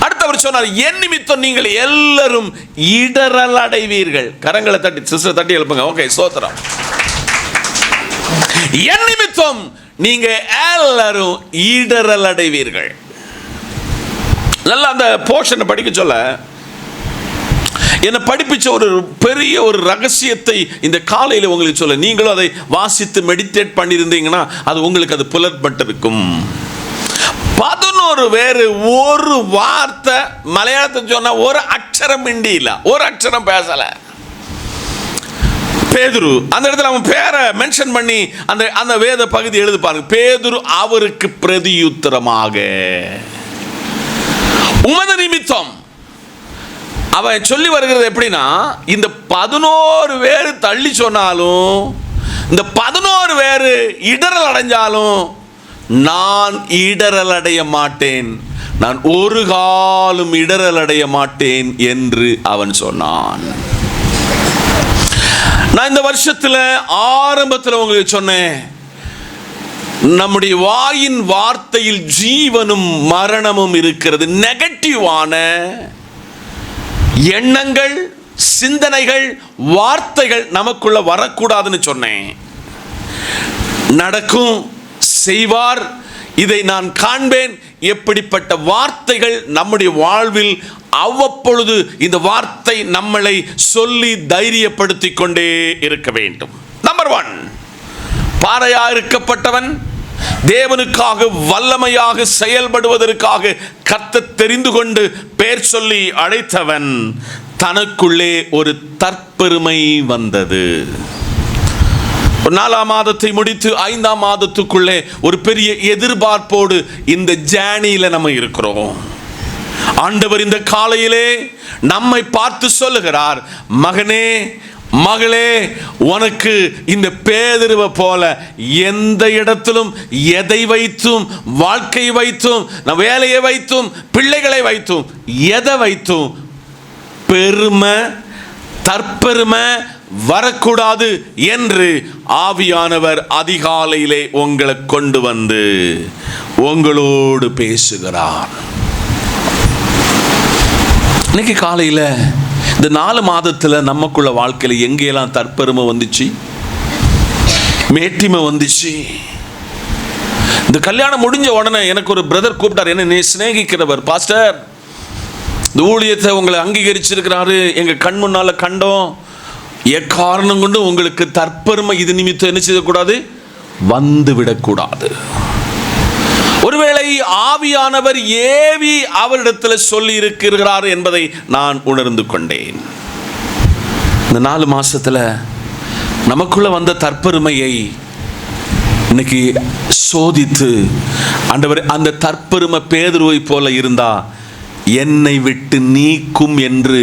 அடுத்தவர் சொன்னார், என் நிமித்தம் நீங்கள் எல்லாரும் இடரல் அடைவீர்கள். கரங்களை தட்டி சிஸ்டர் தட்டி எழுப்புங்க. ஓகே, ஸ்தோத்திரம். என் நிமித்தம் நீங்க எல்லாரும் இடரல் அடைவீர்கள். நல்லா அந்த போர்ஷனை படிக்க சொல்ல என்னை படிப்பிச்ச ஒரு பெரிய ஒரு ரகசியத்தை இந்த காலையில் உங்களுக்கு சொல்ல, நீங்களும் அதை வாசித்து மெடிடேட் பண்ணியிருந்தீங்கன்னா அது உங்களுக்கு அது புலப்பட்டிருக்கும். 11 பேர் ஒரு வார்த்தை மலையாளத்தை சொன்னா ஒரு அக்ஷரம் இண்டி இல்ல, ஒரு அக்ஷரம் பேசல. பேதுரு அந்த இடத்துல அவன் பேரை மென்ஷன் பண்ணி அந்த அந்த வேத பகுதி எழுதி பாருங்க. பேதுரு அவருக்கு பிரதியுத்தரமாக, உமது நிமித்தம் அவன் சொல்லி வருகிறது எப்படின்னா, இந்த 11 பேர் தள்ளி சொன்னாலும், இந்த 11 பேர் இடரல் அடைஞ்சாலும் நான் இடரல் அடைய மாட்டேன், நான் ஒரு காலம் இடரல் அடைய மாட்டேன் என்று அவன் சொன்னான். நான் இந்த வருஷத்துல ஆரம்பத்தில் உங்களுக்கு சொன்னேன், நம்முடைய வாயின் வார்த்தையில் ஜீவனும் மரணமும் இருக்கிறது. நெகட்டிவான எண்ணங்கள், சிந்தனைகள், வார்த்தைகள் நமக்குள்ள வரக்கூடாதுன்னு சொன்னேன். நடக்கும், செய்வார், இதை நான் காண்பேன், எப்படிப்பட்ட வார்த்தைகள் நம்முடைய வாழ்வில் அவ்வப்பொழுது இந்த வார்த்தை நம்மளை சொல்லி தைரியப்படுத்திக் கொண்டே இருக்க வேண்டும். நம்பர் 1, பாறையா இருக்கப்பட்டவன், தேவனுக்காக வல்லமையாக செயல்படுவதற்காக கர்த்தர் தெரிந்து கொண்டு பெயர் சொல்லி அழைத்தவன், தனக்குள்ளே ஒரு தற்பெருமை வந்தது. 4ஆம் மாதத்தை முடித்து 5ஆம் மாதத்துக்குள்ளே ஒரு பெரிய எதிர்பார்ப்போடு இந்த ஜேர்னியில நம்ம இருக்கிறோம். ஆண்டவர் இந்த காலையிலே நம்மை பார்த்து சொல்லுகிறார், மகனே, மகளே, உனக்கு இந்த பேதுருவை போல எந்த இடத்திலும் எதை வைத்தும், வாழ்க்கை வைத்தும், வேலையை வைத்தும், பிள்ளைகளை வைத்தும், எதை வைத்தும் பெருமை, தற்பெருமை வரக்கூடாது என்று ஆவியானவர் அதிகாலையிலே உங்களை கொண்டு வந்து உங்களோடு பேசுகிறார். இன்னைக்கு காலையில் இந்த 4 மாதத்தில் நமக்குள்ள வாழ்க்கையில் எங்கெல்லாம் தற்பெருமை வந்துச்சு, மேட்டிமை வந்துச்சு. இந்த கல்யாணம் முடிஞ்ச உடனே எனக்கு ஒரு பிரதர் கூப்பிட்டார், என்ன சிநேகிக்கிறவர், பாஸ்டர் இந்த ஊழியத்தை உங்களை அங்கீகரிச்சிருக்கிறாரு, எங்கள் கண் முன்னால் கண்டோம், எக்காரணம் கொண்டு உங்களுக்கு தற்பெருமை இது நிமித்தம் என்ன செய்யக்கூடாது, வந்து விடக்கூடாது. ஒருவேளை ஆவியானவர் ஏவி அவரிடத்தில் சொல்லி இருக்கிறார் என்பதை நான் உணர்ந்து கொண்டேன். இந்த 4 மாசத்துல நமக்குள்ள வந்த தற்பெருமையை இன்னைக்கு சோதித்து, ஆண்டவர் அந்த தற்பெருமை பேதுருவை போல இருந்தா என்னை விட்டு நீக்கும் என்று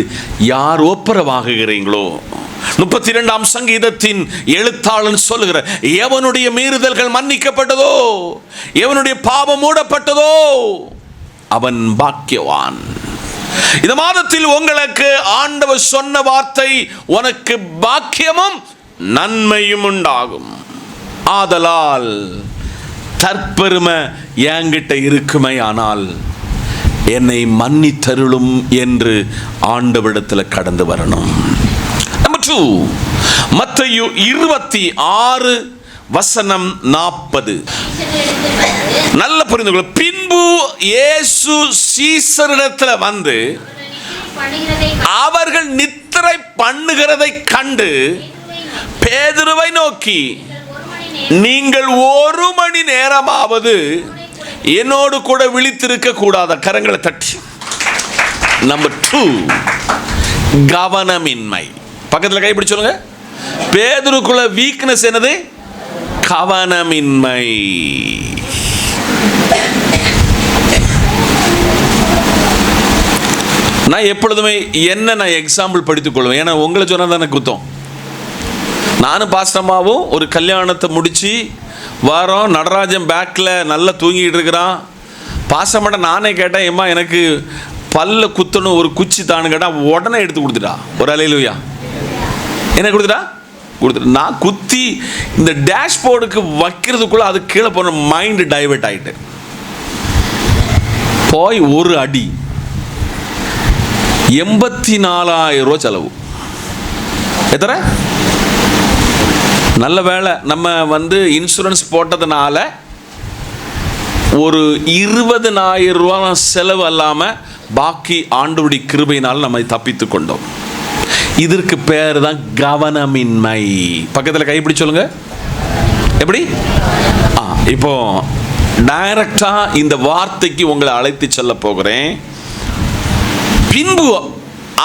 யார் ஒப்புரவாகுகிறீங்களோ, 32ஆம் சங்கீதத்தின் எழுத்தாளன் சொல்லுகிற, எவனுடைய மீறுதல்கள் மன்னிக்கப்பட்டதோ, எவனுடைய பாவம் மூடப்பட்டதோ அவன் பாக்கியவான். இந்த மாதத்தில் உங்களுக்கு ஆண்டவர் சொன்ன வார்த்தை, உனக்கு பாக்கியமும் நன்மையும் உண்டாகும். ஆதலால் தற்பெருமை என்கிட்ட இருக்குமே ஆனால் என்னை மன்னித்தருளும் என்று ஆண்டவரிடத்தில் கடந்து வரணும். நம்பர் 2, மத்தேயு 26:40. நல்ல புரிந்து கொள்ள. பின்பு இயேசு சீசரிடத்தில் வந்து அவர்கள் நித்திரை பண்ணுகிறதை கண்டு பேதுருவை நோக்கி, நீங்கள் 1 மணி நேரமாவது என்னோடு கூட விழித்திருக்க கூடாத? கரங்களை தட்டி. நம்பர் 2, கவனமின்மை. பக்கத்தில் கைப்பிடி சொல்லுங்க. பேதுருக்குள்ள வீக்னஸ் என்னது? கவனமின்மை. நான் எப்பொழுதுமே என்ன நான் எக்ஸாம்பிள் படித்துக் கொள்வேன். ஏன்னா உங்களை சொன்னால் தானே குத்தம். நானும் பாஸ்டமாவும் ஒரு கல்யாணத்தை முடிச்சு வரோம். நடராஜன் பேக்கில் நல்லா தூங்கிட்டு இருக்கிறான். பாசமாட்ட நானே கேட்டேன், ஏம்மா எனக்கு பல்ல குத்தணும், ஒரு குச்சி தானு கேட்டால் உடனே எடுத்து கொடுத்துட்டா. ஒரு அலையிலுயா என்ன கொடுத்துட்டா? கொடுத்துட்டு நான் குத்தி இந்த டேஷ்போர்டுக்கு வைக்கிறதுக்குள்ள அது கீழே போன மைண்டு டைவெர்ட் ஆகிட்டு போய் ஒரு அடி 84,000 ரூபா செலவு. எத்தனை? நல்ல வேலை நம்ம இன்சூரன்ஸ் போட்டதுனால ஒரு 20,000 ரூபா செலவு இல்லாமல் பாக்கி ஆண்டவருடைய கிருபையினால் நம்ம தப்பித்து கொண்டோம். இதற்கு பேர் தான் கவனமின்மை. பக்கத்தில் கைப்பிடி சொல்லுங்க. எப்படி? இப்போ டைரக்டா இந்த வார்த்தைக்கு உங்களை அழைத்து செல்ல போகிறேன். பின்பு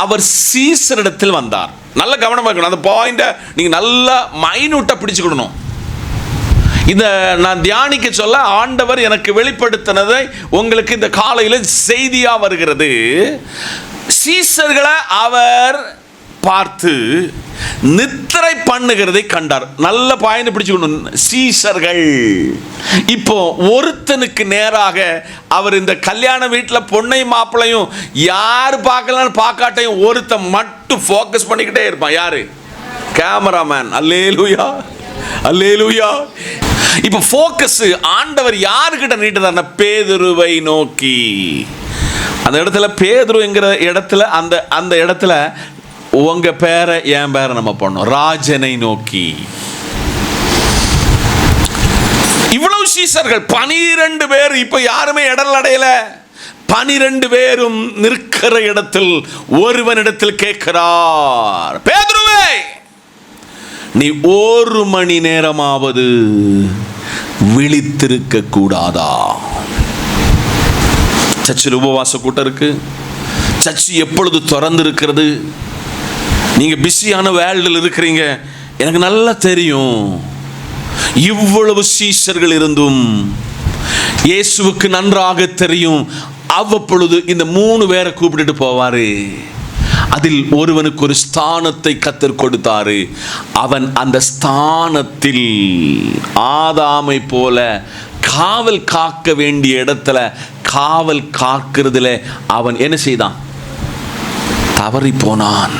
அவர் சீசரிடத்தில் வந்தார். நல்ல கவனமாக இருக்கணும். அந்த பாயிண்ட்டை நீங்கள் நல்லா மைனூட்டாக பிடிச்சுக்கிடணும். இதை நான் தியானிக்க சொல்ல ஆண்டவர் எனக்கு வெளிப்படுத்தினதை உங்களுக்கு இந்த காலையில் செய்தியாக வருகிறது. சீசர்களை அவர் பார்த்து நித்திரை பண்ணுகிறதை கண்டார். நல்ல பாயிண்ட் பிடிச்சுக்கணும். சீசர்கள் இப்போ ஒருத்தனுக்கு நேராக அவர் இந்த கல்யாண வீட்டில் பொண்ணையும் மாப்பிளையும் யார் பார்க்கலாம் பார்க்காட்டையும் ஒருத்தன் மட்டும் ஃபோக்கஸ் பண்ணிக்கிட்டே இருப்பான். யாரு? கேமராமேன். அல்லேலூயா, அல்லேலூயா. இப்ப போக்கஸ் ஆண்டவர் யாருக்கிட்ட நீட்டுறாருன்னா பேதுருவை நோக்கி. அந்த இடத்துல பேதுருங்கிற இடத்துல அந்த இடத்துல உங்க பேரை என் பேரை நம்ம பண்ணோம், ராஜனை நோக்கி. இவ்வளவு சீசர்கள் 12 பேர் இப்ப யாருமே இடல் அடையல. 12 பேரும் நிற்கிற இடத்தில் ஒருவனிடத்தில் கேட்கிறார், பேதுருவே நீ 1 மணி நேரமாவது விழித்திருக்க கூடாதா? சர்ச்சில் உபவாச கூட்டம் இருக்கு, சர்ச்சு எப்பொழுது திறந்து இருக்கிறது, நீங்க பிஸியான வேலையில் இருக்கிறீங்க, எனக்கு நல்லா தெரியும். இவ்வளவு சீஷர்கள் இருந்தும் இயேசுவுக்கு நன்றாக தெரியும் அவ்வப்பொழுது இந்த 3 பேரை கூப்பிட்டுட்டு போவாரு. அதில் ஒருவனுக்கு ஒரு ஸ்தானத்தை கர்த்தர் கொடுத்தாரு. அவன் அந்த ஸ்தானத்தில் ஆதாமை போல காவல் காக்க வேண்டிய இடத்துல காவல் காக்கிறதுல அவன் என்ன செய்தான்? தவறி போனான்.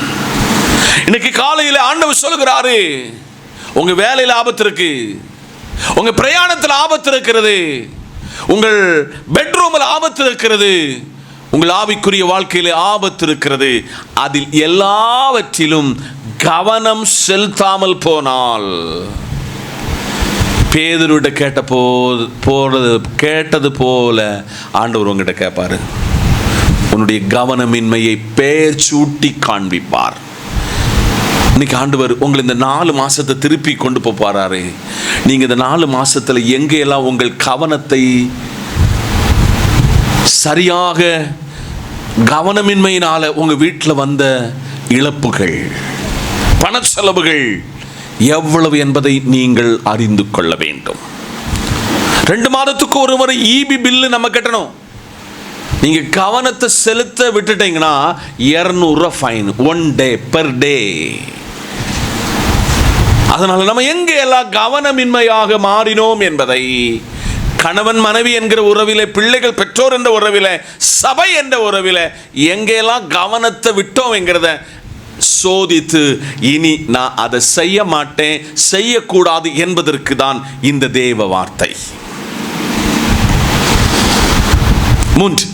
இன்னைக்கு காலையில் ஆண்டவர் சொல்லுகிறாரு, உங்க வேலையில் ஆபத்து இருக்கு, உங்க பிரயாணத்தில் ஆபத்து இருக்கிறது, உங்கள் பெட்ரூமில் ஆபத்து இருக்கிறது, உங்கள் ஆவிக்குரிய வாழ்க்கையில் ஆபத்து இருக்கிறது. அதில் எல்லாவற்றிலும் கவனம் செலுத்தாமல் போனால், பேதுருவிட்ட கேட்டது போல ஆண்டவர் உங்ககிட்ட கேட்பாரு. உன்னுடைய கவனமின்மையை பெயர் சூட்டி காண்பிப்பார். இன்னைக்கு ஆண்டவர் உங்களை இந்த 4 மாசத்தை திருப்பி கொண்டு போறாரு. நீங்க இந்த 4 மாசத்துல எங்கெல்லாம் உங்கள் கவனத்தை சரியாக கவனமின்மையினால உங்க வீட்டில் வந்த இழப்புகள், பண செலவுகள் எவ்வளவு என்பதை நீங்கள் அறிந்து கொள்ள வேண்டும். 2 மாதத்துக்கு ஒரு முறை ஈபி பில்லு நம்ம கட்டணும். நீங்க கவனத்தை செலுத்த விட்டுட்டீங்கன்னா 200 ஃபைன் 1 டே பெர் டே. அதனால நம்ம எங்க எல்லாம் கவனமின்மையாக மாறினோம் என்பதை கணவன் மனைவி என்கிற உறவிலே, பிள்ளைகள் பெற்றோர் என்ற உறவிலே, சபை என்ற உறவிலே எங்கெல்லாம் கவனத்தை விட்டோம் என்கிறத சோதித்து இனி நான் அதை செய்ய மாட்டேன், செய்யக்கூடாது என்பதற்கு தான் இந்த தேவ வார்த்தை. 3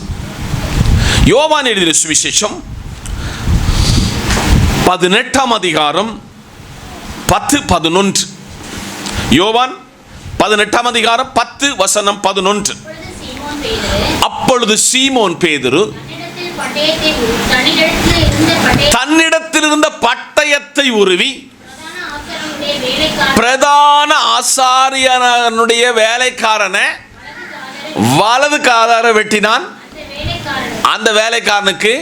யோவான் எழுதிய சுவிசேஷம் 18ஆம் அதிகாரம் 10-11. யோவான் 18ஆம் அதிகாரம் 10:11. அப்பொழுது சீமோன் பேதுரு தன்னிடத்தில் இருந்த பட்டயத்தை உருவி பிரதான ஆசாரியனுடைய வேலைக்காரனை வலது காதார வெட்டினான். அந்த வேலைக்காரனுக்கு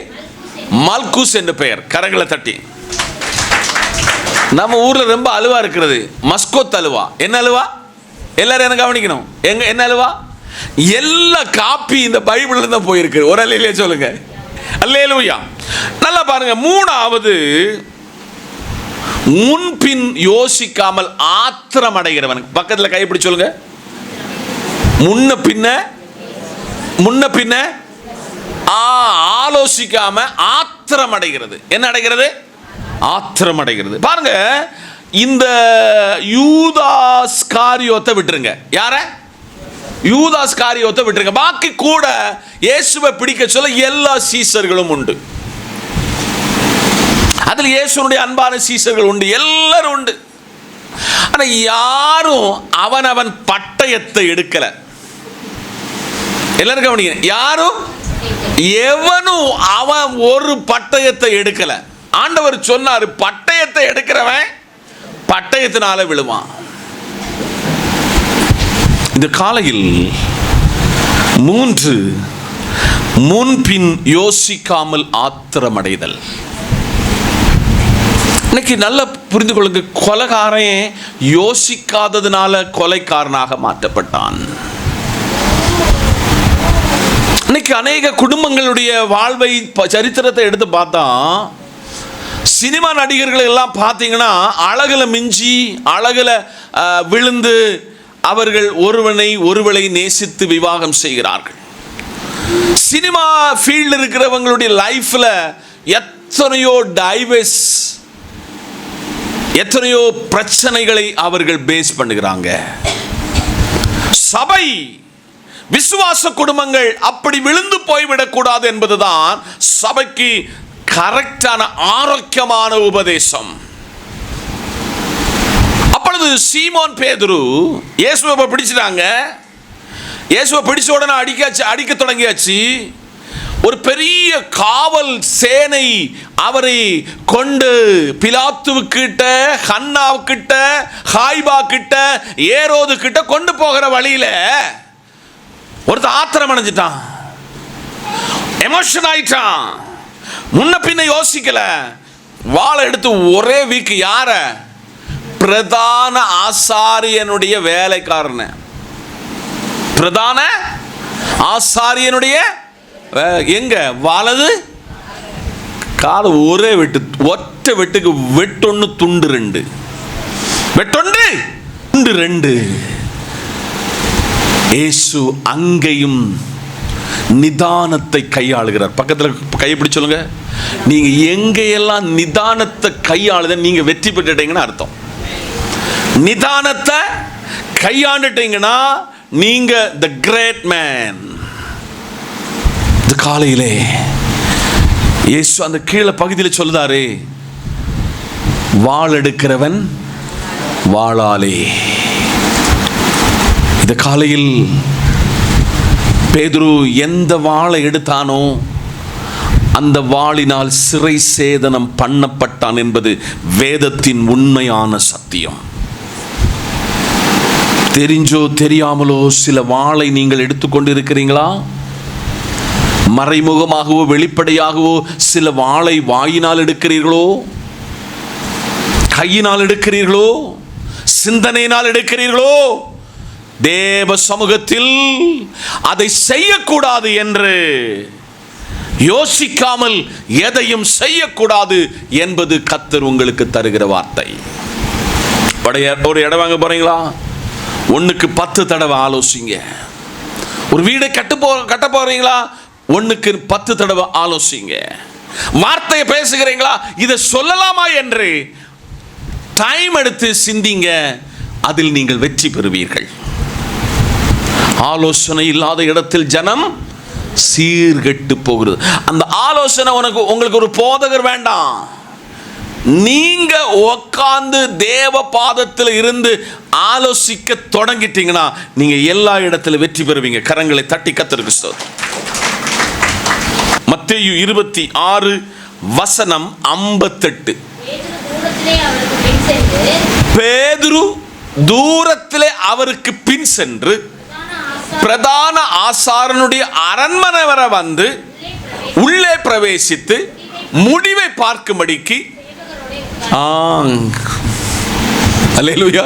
மல்குஸ் என்று பெயர். கரங்களை தட்டி. நம்ம ஊர்ல ரொம்ப அலுவா இருக்கிறது, மஸ்கோத் அலுவா. என்ன அலுவா? எல்லாரும் என்ன கவனிக்கணும். என்ன அலுவா? எல்லா காப்பி இந்த பைபிள்ல தான் போயிருக்கு. ஒரு அல்லேலூயா சொல்லுங்க. அல்லேலூயா. நல்லா பாருங்க. 3வது, முன்பின் யோசிக்காமல் ஆத்திரம் அடைகிறவன். பக்கத்தில் கைப்பிடி சொல்லுங்க. முன்ன பின்ன ஆலோசிக்காம ஆத்திரம் அடைகிறது. என்ன அடைகிறது? ஆத்திரம் அடைகிறது. பாருங்க, இந்த யூதாஸ் காரியோத்தை விட்டுருங்க. யார? யூதாஸ் காரியோத்தை விட்டுருங்க. பாக்கி கூட இயேசுவை பிடிக்க சொல்ல எல்லா சீசர்களும் உண்டு. அதில் இயேசுனுடைய அன்பான சீசர்கள் உண்டு, எல்லாரும் உண்டு. ஆனா யாரும் அவன் பட்டயத்தை எடுக்கல. எல்லாரும் கவனிங்க. யாரும் எவனும் அவன் ஒரு பட்டயத்தை எடுக்கல. ஆண்டவர் சொன்னார், பட்டயத்தை எடுக்கிறவன் பட்டயத்தினால விழுவான். இந்த காலையில் 3 முன்பின் யோசிக்காமல் ஆத்திரமடைதல். இன்னைக்கு நல்லா புரிந்து கொள்ளுங்க. கொலைகாரன் யோசிக்காததுனால கொலைக்காரனாக மாற்றப்பட்டான். இன்னைக்கு அநேக குடும்பங்களுடைய வாழ்வை சரித்திரத்தை எடுத்து பார்த்தா, சினிமா நடிகர்கள் எல்லாம் பார்த்தீங்கன்னா அழகுல மிஞ்சி அழகுல விழுந்து அவர்கள் ஒருவளை நேசித்து விவாகம் செய்கிறார்கள். சினிமா ஃபீல்டு இருக்கிறவங்களுடைய லைஃப்ல எத்தனையோ டைவர்ஸ், எத்தனையோ பிரச்சனைகளை அவர்கள் பேஸ் பண்ணுகிறாங்க. சபை, விசுவாச குடும்பங்கள் அப்படி விழுந்து போய்விடக்கூடாது என்பதுதான் சபைக்கு கரெக்டான ஆரோக்கியமான உபதேசம். அப்பொழுது சீமோன் பேதுரு இயேசுவை பிடிச்சிட்டாங்க. இயேசுவை பிடிச்ச உடனே அடிக்க தொடங்கியாச்சு. ஒரு பெரிய காவல் சேனை அவரை கொண்டு பிலாத்துவுக்கிட்ட, ஹன்னாவுக்கிட்ட, ஹாய்பா கிட்ட, ஏரோது கிட்ட கொண்டு போகிற வழியில ஒருத்தர் ஆத்திரம் அடைஞ்சிட்டான், எமோஷன் ஆயிட்டான். முன்ன பின்ன யோசிக்கல, வாளை எடுத்து ஒரே வீக்கு. யார? பிரதான ஆசாரியனுடைய வேலைக்காரன, பிரதான ஆசாரியனுடைய எங்க வலது காது ஒரே வெட்டு, ஒற்றை வெட்டுக்கு வெட்டொன்னு துண்டு ரெண்டு, வெட்டொண்டு துண்டு ரெண்டு. இயேசு அங்கேயும் நிதானத்தை கையாளுகிறார். பக்கத்தில் கைப்பிடி சொல்லுங்க, நீங்க எங்கெல்லாம் நிதானத்தை கையாளுத நீங்க வெற்றி பெற்றுட்டீங்கன்னு அர்த்தம். நிதானத்தை கையாண்டுட்டீங்கன்னா நீங்க தி கிரேட் மேன். இந்த காலையிலே இயேசு அந்த கீழே பகுதியில் சொல்லுதாரு, வாள் எடுக்கிறவன் வாளாலே. இந்த காலையில் பேதுரு எந்த வாளை எடுத்தானோ அந்த வாளினால் சிறை சேதனம் பண்ணப்பட்டான் என்பது வேதத்தின் உண்மையான சத்தியம். தெரிஞ்சோ தெரியாமலோ சில வாளை நீங்கள் எடுத்துக்கொண்டு இருக்கிறீங்களா? மறைமுகமாகவோ வெளிப்படையாகவோ சில வாளை வாயினால் எடுக்கிறீர்களோ, கையினால் எடுக்கிறீர்களோ, சிந்தனையினால் எடுக்கிறீர்களோ? தேவ சமூகத்தில் அதை செய்யக்கூடாது என்று யோசிக்காமல் எதையும் செய்யக்கூடாது என்பது கர்த்தர் உங்களுக்கு தருகிற வார்த்தை. ஒரு இடம் வாங்க போறீங்களா? 1க்கு 10 தடவை ஆலோசிங்க. ஒரு வீடை கட்ட போறீங்களா? 1க்கு 10 தடவை ஆலோசிங்க. வார்த்தையை பேசுகிறீங்களா? இதை சொல்லலாமா என்று டைம் எடுத்து சிந்திங்க. அதில் நீங்கள் வெற்றி பெறுவீர்கள். ஆலோசனை இல்லாத இடத்தில் ஜனம் சீர்கெட்டு போகிறது. அந்த ஆலோசனை உங்களுக்கு ஒரு போதகர் வேண்டாம். நீங்க உட்கார்ந்து தேவ பாதத்தில் இருந்து ஆலோசிக்க தொடங்கிட்டீங்கன்னா நீங்க எல்லா இடத்திலும் வெற்றி பெறுவீங்க. கரங்களை தட்டி கர்த்தருக்கு ஸ்தோத்திரம். மத்தேயு 26 வசனம் 58. பேதுரு தூரத்திலே அவருக்கு பின் சென்று பிரதான ஆசாரனுடைய அரண்மனை வரை வந்து உள்ளே பிரவேசித்து முடிவை பார்க்கும்படிக்கு. அல்லேலூயா,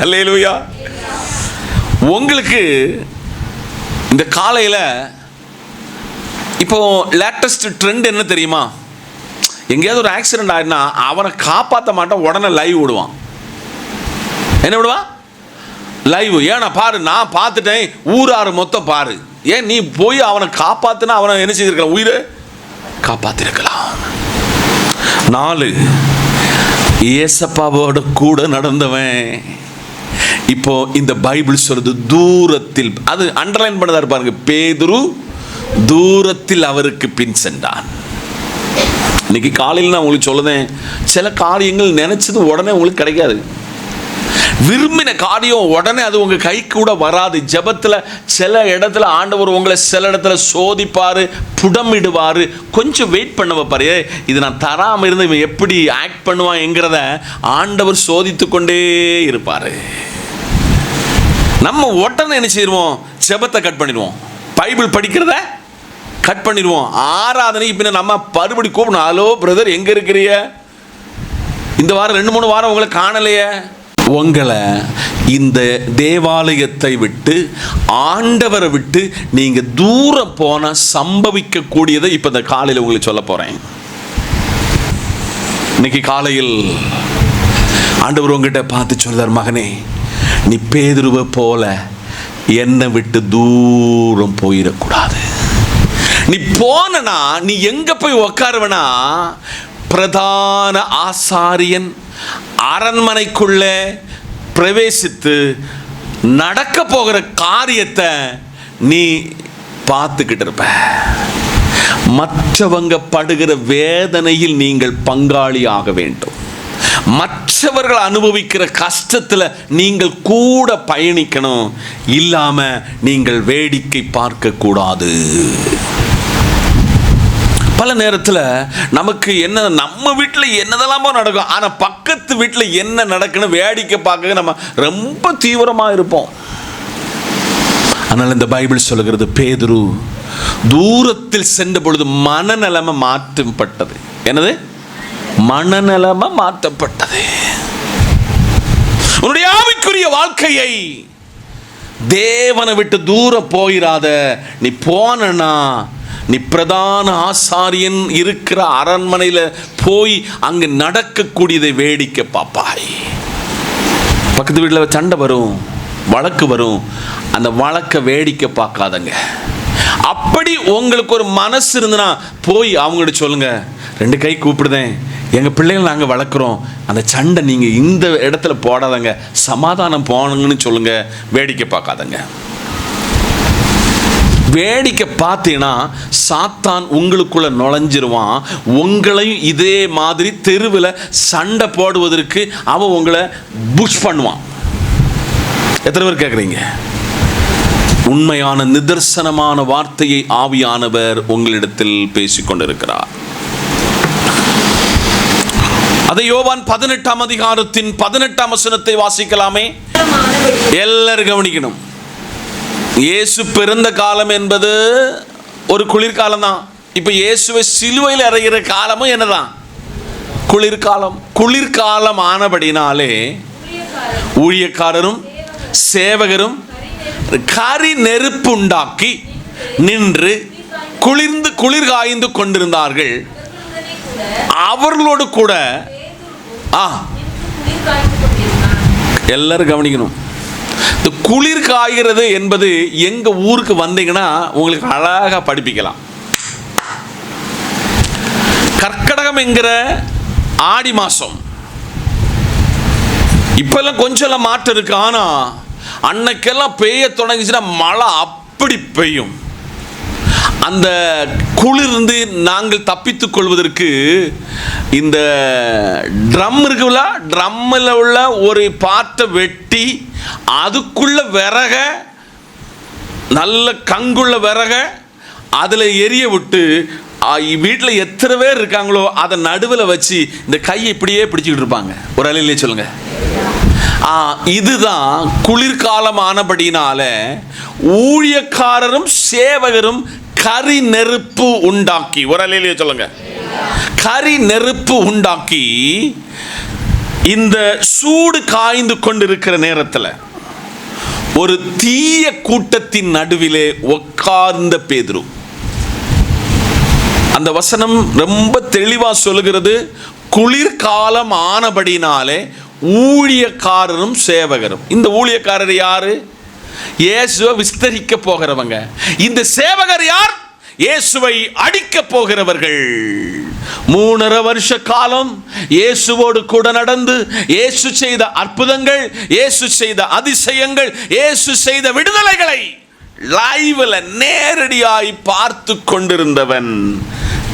அல்லேலூயா. உங்களுக்கு இந்த காலையில் இப்போ லேட்டஸ்ட் ட்ரெண்ட் என்ன தெரியுமா? எங்கேயாவது ஒரு ஆக்சிடென்ட் ஆயிடுனா அவனை காப்பாற்ற மாட்டான், உடனே லைவ் விடுவான். என்ன விடுவான்? லைவ். ஏன்னா பாரு, நான் பார்த்துட்டேன், ஊராறு மொத்தம் பாரு. ஏன் நீ போய் அவனை காப்பாத்துனா அவனை என்ன செய்திருக்கலாம்? உயிரை காப்பாத்திருக்கலாம். 4, ஏசப்பாவோட கூட நடந்தவன் இப்போ இந்த பைபிள் சொல்றது தூரத்தில், அது அண்டர்லைன் பண்ணதா பாருங்க, பேதுரு தூரத்தில் அவருக்கு பின் சென்றான். இன்னைக்கு காலையில் நான் உங்களுக்கு சொல்லுதேன், சில காரியங்கள் நினைச்சது உடனே உங்களுக்கு கிடைக்காது. விரும்பின காரியம் உடனே அது உங்க கை கூட வராது. ஜெபத்தில் சில இடத்துல ஆண்டவர் உங்களை சில இடத்துல சோதிப்பாரு, புடமிடுவாரு, கொஞ்சம் வெயிட் பண்ண வைப்பாரு. இது நான் தராம இருந்து இவன் எப்படி ஆக்ட் பண்ணுவான்ங்கிறத ஆண்டவர் சோதித்து கொண்டே இருப்பாரு. நம்ம உடனே என்ன செய்வோம்? ஜெபத்தை கட் பண்ணிடுவோம், பைபிள் படிக்கிறத கட் பண்ணிடுவோம். ஆராதனைக்கு பின்ன நம்ம மறுபடி கூப்பிடணும், ஹலோ பிரதர் எங்க இருக்கிறீங்க? இந்த வாரம் 2-3 வாரம் உங்களை காணலையே. உங்களை இந்த தேவாலயத்தை விட்டு ஆண்டவரை விட்டு நீங்க தூரம் போன சம்பவிக்க கூடியதை இப்ப இந்த காலையில் உங்களுக்கு சொல்ல போறேன். இன்னைக்கு காலையில் ஆண்டவர் உங்ககிட்ட பார்த்து சொல்றார், மகனே நீ பேதுருவை போல என்னை விட்டு தூரம் போயிடக்கூடாது. நீ போனா நீ எங்க போய் உக்காருவனா? பிரதான ஆசாரியன் அரண்மனைக்குள்ளே பிரவேசித்து நடக்க போகிற காரியத்தை நீ பார்த்துக்கிட்டு இருப்ப. மற்றவங்க படுகிற வேதனையில் நீங்கள் பங்காளி ஆக வேண்டும். மற்றவர்கள் அனுபவிக்கிற கஷ்டத்தில் நீங்கள் கூட பயணிக்கணும். இல்லாம நீங்கள் வேடிக்கை பார்க்க கூடாது. பல நேரத்தில் நமக்கு என்ன, நம்ம வீட்டில் என்னதெல்லாமோ நடக்கும், ஆனால் பக்கத்து வீட்டில் என்ன நடக்குன்னு வேடிக்கை பார்க்க நம்ம ரொம்ப தீவிரமாக இருப்போம். ஆனால் இந்த பைபிள் சொல்லுகிறது, பேதுரு தூரத்தில் சென்ற பொழுது மனநலமை மாற்றப்பட்டது. என்னது? மனநலமை மாற்றப்பட்டது. உன்னுடைய ஆவிக்குரிய வாழ்க்கையை தேவனை விட்டு தூரம் போயிராத. நீ போனா நீ பிரதான ஆசாரியன் இருக்கிற அரண்மனையில் போய் அங்கு நடக்கக்கூடியதை வேடிக்கை பார்ப்பாய். பக்கத்து வீட்டில் சண்டை வரும், வழக்கு வரும், அந்த வழக்கை வேடிக்கை பார்க்காதங்க. அப்படி உங்களுக்கு ஒரு மனசு இருந்துன்னா போய் அவங்கள்ட்ட சொல்லுங்க, 2 கை கூப்பிடுதேன், எங்கள் பிள்ளைகள் நாங்கள் வளர்க்குறோம், அந்த சண்டை நீங்கள் இந்த இடத்துல போடாதங்க, சமாதானம் போனங்கன்னு சொல்லுங்க. வேடிக்கை பார்க்காதங்க. வேடிக்கை பார்த்தீங்கன்னா சாத்தான் உங்களுக்குள்ள நுழைஞ்சிருவான். உங்களையும் இதே மாதிரி தெருவில் சண்டை போடுவதற்கு அவன் உங்களை புஷ் பண்ணுவான். எத்தனை பேர் கேட்குறீங்க? உண்மையான நிதர்சனமான வார்த்தையை ஆவியானவர் உங்களிடத்தில் பேசிக்கொண்டிருக்கிறார். அதை யோவான் 18ஆம் அதிகாரத்தின் 18ஆம் வசனத்தை வாசிக்கலாமே. எல்லாரும் கவனிக்கணும். இயேசு பிறந்த காலம் என்பது ஒரு குளிர்காலம் தான். இப்போ இயேசுவை சிலுவையில் அறைகிற காலமும் என்னதான்? குளிர்காலம். குளிர்காலம் ஆனபடினாலே ஊழியக்காரரும் சேவகரும் கரி நெருப்பு உண்டாக்கி நின்று குளிர் காய்ந்து கொண்டிருந்தார்கள். அவர்களோடு கூட எல்லாரும் கவனிக்கணும். இந்த குளிர் காய்கிறது என்பது எங்க ஊருக்கு வந்தீங்கன்னா உங்களுக்கு அழகா படிப்பிக்கலாம். கர்க்கடகம் என்கிற ஆடி மாசம் இப்பெல்லாம் கொஞ்சம் மாற்றம் இருக்கு. ஆனா அன்னைக்கெல்லாம் பெய்ய தொடங்கிச்சுன்னா மழை அப்படி பெய்யும். அந்த குளிர்ந்து நாங்கள் தப்பித்துக் கொள்வதற்கு இந்த ட்ரம் இருக்குல்ல, ட்ரம்மில் உள்ள ஒரு பாட்டை வெட்டி அதுக்குள்ள விறக, நல்ல கங்குள்ள விறக அதில் எரிய விட்டு வீட்டில் எத்தனை பேர் இருக்காங்களோ அதை நடுவில் வச்சு இந்த கையை இப்படியே பிடிச்சிக்கிட்டு இருப்பாங்க. ஒரு அலையிலே சொல்லுங்க. இதுதான் குளிர்காலம் ஆனபடினால ஊழியக்காரரும் சேவகரும் கரி நெருப்பு உண்டாக்கி, ஒரு அலையிலே சொல்லுங்க, கரி நெருப்பு உண்டாக்கி இந்த சூடு காய்ந்து கொண்டிருக்கிற நேரத்தில் ஒரு தீய கூட்டத்தின் நடுவிலே உட்கார்ந்த பேதுரு. அந்த வசனம் ரொம்ப தெளிவா சொல்லுகிறது, குளிர்காலம் ஆனபடினாலே ஊழியக்காரரும் சேவகரும். இந்த ஊழியக்காரர் யாரு? இயேசுவை விஸ்தரிக்க போகிறவங்க. இந்த சேவகர் யார்? இயேசுவை அடிக்க போகிறவர்கள். 3.5 வருஷ காலம் இயேசுவோடு கூட நடந்து இயேசு செய்த அற்புதங்கள், இயேசு செய்த அதிசயங்கள், இயேசு செய்த விடுதலைகளை லைவ்ல நேரடியாய் பார்த்து கொண்டிருந்தவன்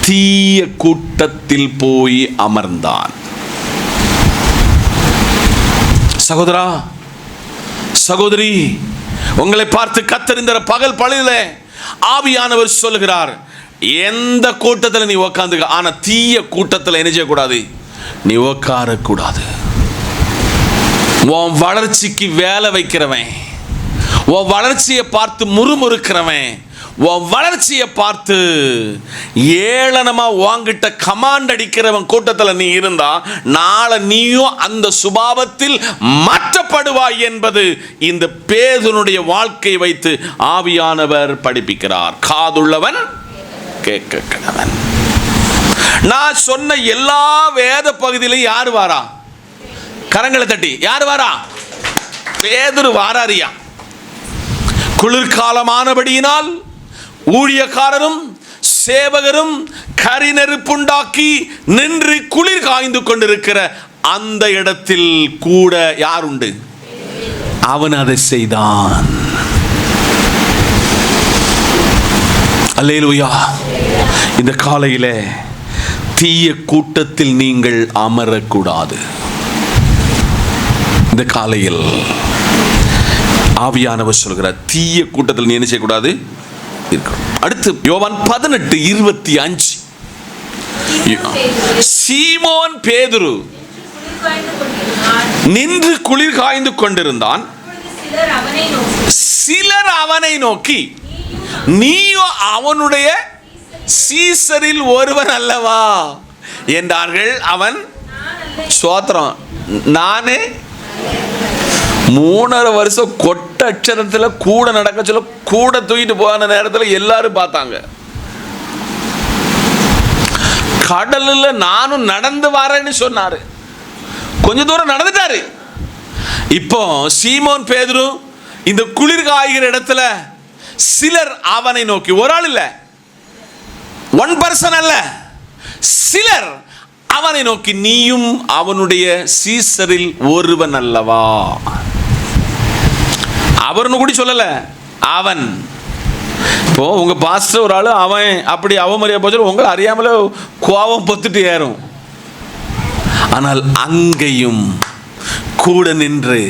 தீய கூட்டத்தில் போய் அமர்ந்தான். சகோதரா, சகோதரி, உங்களை பார்த்து கர்த்தர் இந்த பகல் பழியில ஆவியானவர் சொல்லுகிறார், எந்த கூட்டத்தில் நீ உட்காந்துக்க, ஆனா தீய கூட்டத்தில் என்ன செய்யக்கூடாது? நீ உட்காரக்கூடாது. உன் வளர்ச்சிக்கு வேலை வைக்கிறவன், உன் வளர்ச்சியை பார்த்து முறுமுறுக்கிறவன், உன் வளர்ச்சியை பார்த்து ஏளனமா வாங்கிட்ட கமாண்ட் அடிக்கிறவன் கூட்டத்தில் நீ இருந்தா நாளை நீயும் அந்த சுபாவத்தில் மாற்றப்படுவாய் என்பது இந்த பேதுருடைய வாழ்க்கை வைத்து ஆவியானவர் படிப்பிக்கிறார். காதுள்ளவன் கேட்க கடவன். நான் சொன்ன எல்லா வேத பகுதியிலும் யார் வாரா? கரங்களை தட்டி யார் வாரா? பேதுரு வாராரியா. குளிர்காலமானபடியினால் ஊழியக்காரரும் சேவகரும் கரி நெருப்புண்டாக்கி நின்று குளிர் காய்ந்து கொண்டிருக்கிற அந்த இடத்தில் கூட யார் உண்டு? அவன் அதை செய்தான். அல்லேலூயா. இந்த காலையிலே தீய கூட்டத்தில் நீங்கள் அமரக்கூடாது. இந்த காலையில் ஆவியானவர் சொல்கிறார், தீய கூட்டத்தில் நீ என்ன செய்யக்கூடாது? அடுத்து யோவான் 18:25. சீமோன் பேதுரு நின்று குளிர் காய்ந்து கொண்டிருந்தான். சிலர் அவனை நோக்கி, நீயோ அவனுடைய சீசரில் ஒருவன் அல்லவா என்றார்கள். அவன் சோத்திரம், நானே 3.5 வருஷம் கொட்ட அட்சரத்தில் கூட நடக்க சொல்ல கூட தூக்கிட்டு போன நேரத்தில் எல்லாரும் பார்த்தாங்க. கடலில் நானும் நடந்து வரேன்னு சொன்னாரு. கொஞ்ச தூரம் நடந்துட்டாரு. இப்போ சீமோன் பேதுரு இந்த குளிர் காய்கிற இடத்துல சிலர் அவனை நோக்கி, ஒரு ஆள் இல்ல, 1 person அல்ல, சிலர் அவனை நோக்கி, நீயும் அவனுடைய சீசரில் ஒருவன் அல்லவா? அவர்னு கூட சொல்லல, அவன். இப்போ உங்க பாஸ்டர் ஒரு ஆளு அவன் அப்படி அவமரியா போச்சு, உங்களை அறியாமல கோபம் பொத்துட்டு ஏறும். ஆனால் அங்கேயும் கூட நின்று,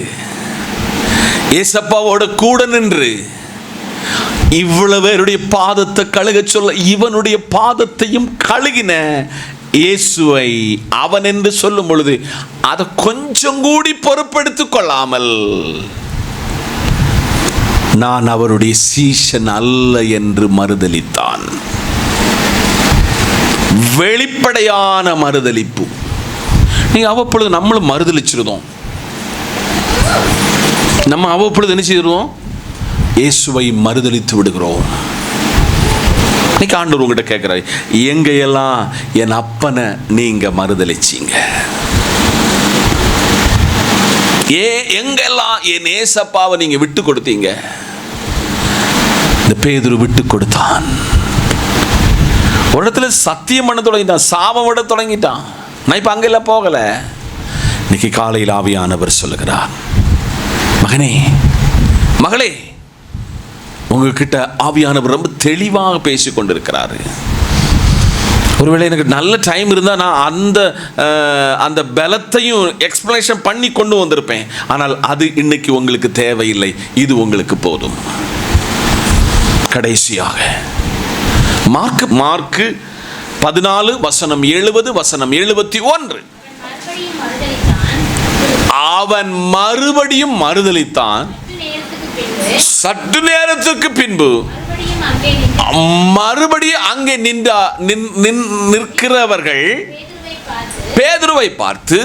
ஏசப்பாவோட கூட நின்று இவ்வளவு பேருடைய பாதத்தை கழுக சொல்ல, இவனுடைய பாதத்தையும் கழுகின இயேசுவை அவன் என்று சொல்லும் பொழுது அதை கொஞ்சம் கூடி பொறுப்பெடுத்துக் கொள்ளாமல், நான் அவருடைய சீஷன் அல்ல என்று மறுதலித்தான். வெளிப்படையான மறுதலிப்பு. நீங்க அவ்வப்பொழுது நம்மளும் மறுதலிச்சிருந்தோம். நம்ம அவ்வப்பொழுது என்ன செய்கிறோம்? இயேசுவை மறுதலித்து விடுகிறோம். இன்னைக்கு ஆண்டவர் உங்ககிட்ட கேட்கிறாரு, எங்கையெல்லாம் என் அப்பனை நீங்க மறுதலிச்சீங்க? எங்கெல்லாம் என் ஏசப்பாவை நீங்க விட்டு கொடுத்தீங்க? இந்த பேதுரு விட்டு கொடுத்தான். ஒரு இடத்துல சத்தியம் பண்ண தொடங்கிட்டான், சாபம் விட தொடங்கிட்டான். நான் இப்ப அங்கெல்லாம் போகல. இன்னைக்கு காலையில் ஆவியானவர் சொல்லுகிறார், மகனே மகளே, உங்ககிட்ட ஆவியானவர் ரொம்ப தெளிவாக பேசி கொண்டிருக்கிறாரு. ஒருவேளை எனக்கு நல்ல டைம் இருந்தால் நான் அந்த பலத்தையும் எக்ஸ்பிளனேஷன் பண்ணி கொண்டு வந்திருப்பேன். ஆனால் அது இன்னைக்கு உங்களுக்கு தேவையில்லை, இது உங்களுக்கு போதும். கடைசியாக மார்க்கு 14:70-71. அவன் மறுபடியும் மறுதலித்தான். சற்று நேரத்துக்கு பின்பு மறுபடியும் அங்கே நிற்கிறவர்கள் பேதுருவை பார்த்து,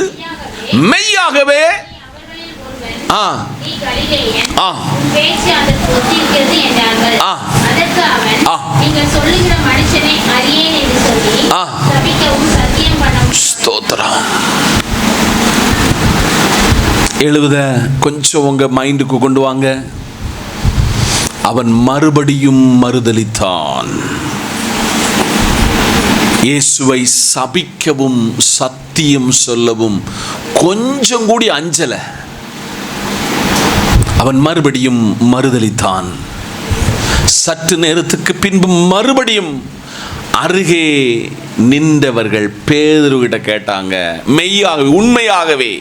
மெய்யாகவே எழுத கொஞ்சம் உங்க மைண்டுக்கு கொண்டு வாங்க. அவன் மறுபடியும் மறுதலித்தான். இயேசுவை சபிக்கவும் சத்தியம் சொல்லவும் கொஞ்சம் கூடி அஞ்சல. அவன் மறுபடியும் மறுதலித்தான். சற்று நேரத்துக்கு பின்பு மறுபடியும் அருகே நின்றவர்கள் பேதுருவிட்ட கேட்டாங்க, மெய்யாக உண்மையாகவே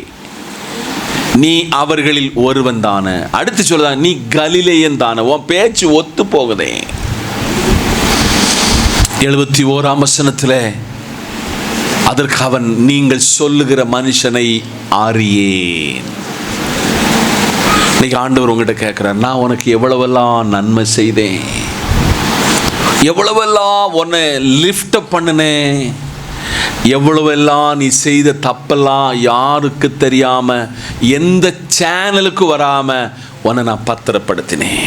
நீ அவர்களில் ஒருவன் தானே? அடுத்து சொல்லுதான், நீ கலிலேயன் தானே? உன் பேச்சு ஒத்து போகுதே. 71 அதற்கு அவன், நீங்கள் சொல்லுகிற மனுஷனை அறியேன். இன்னைக்கு ஆண்டவர் உங்ககிட்ட கேட்கிறார், நான் உனக்கு எவ்வளவெல்லாம் நன்மை செய்தேன், எவ்வளவெல்லாம் உன்னை லிஃப்ட் அப் பண்ணினேன், எவ்வளவெல்லாம் நீ செய்த தப்பெல்லாம் யாருக்கு தெரியாம, எந்த சேனலுக்கு வராம உன்னை நான் பத்திரப்படுத்தினேன்.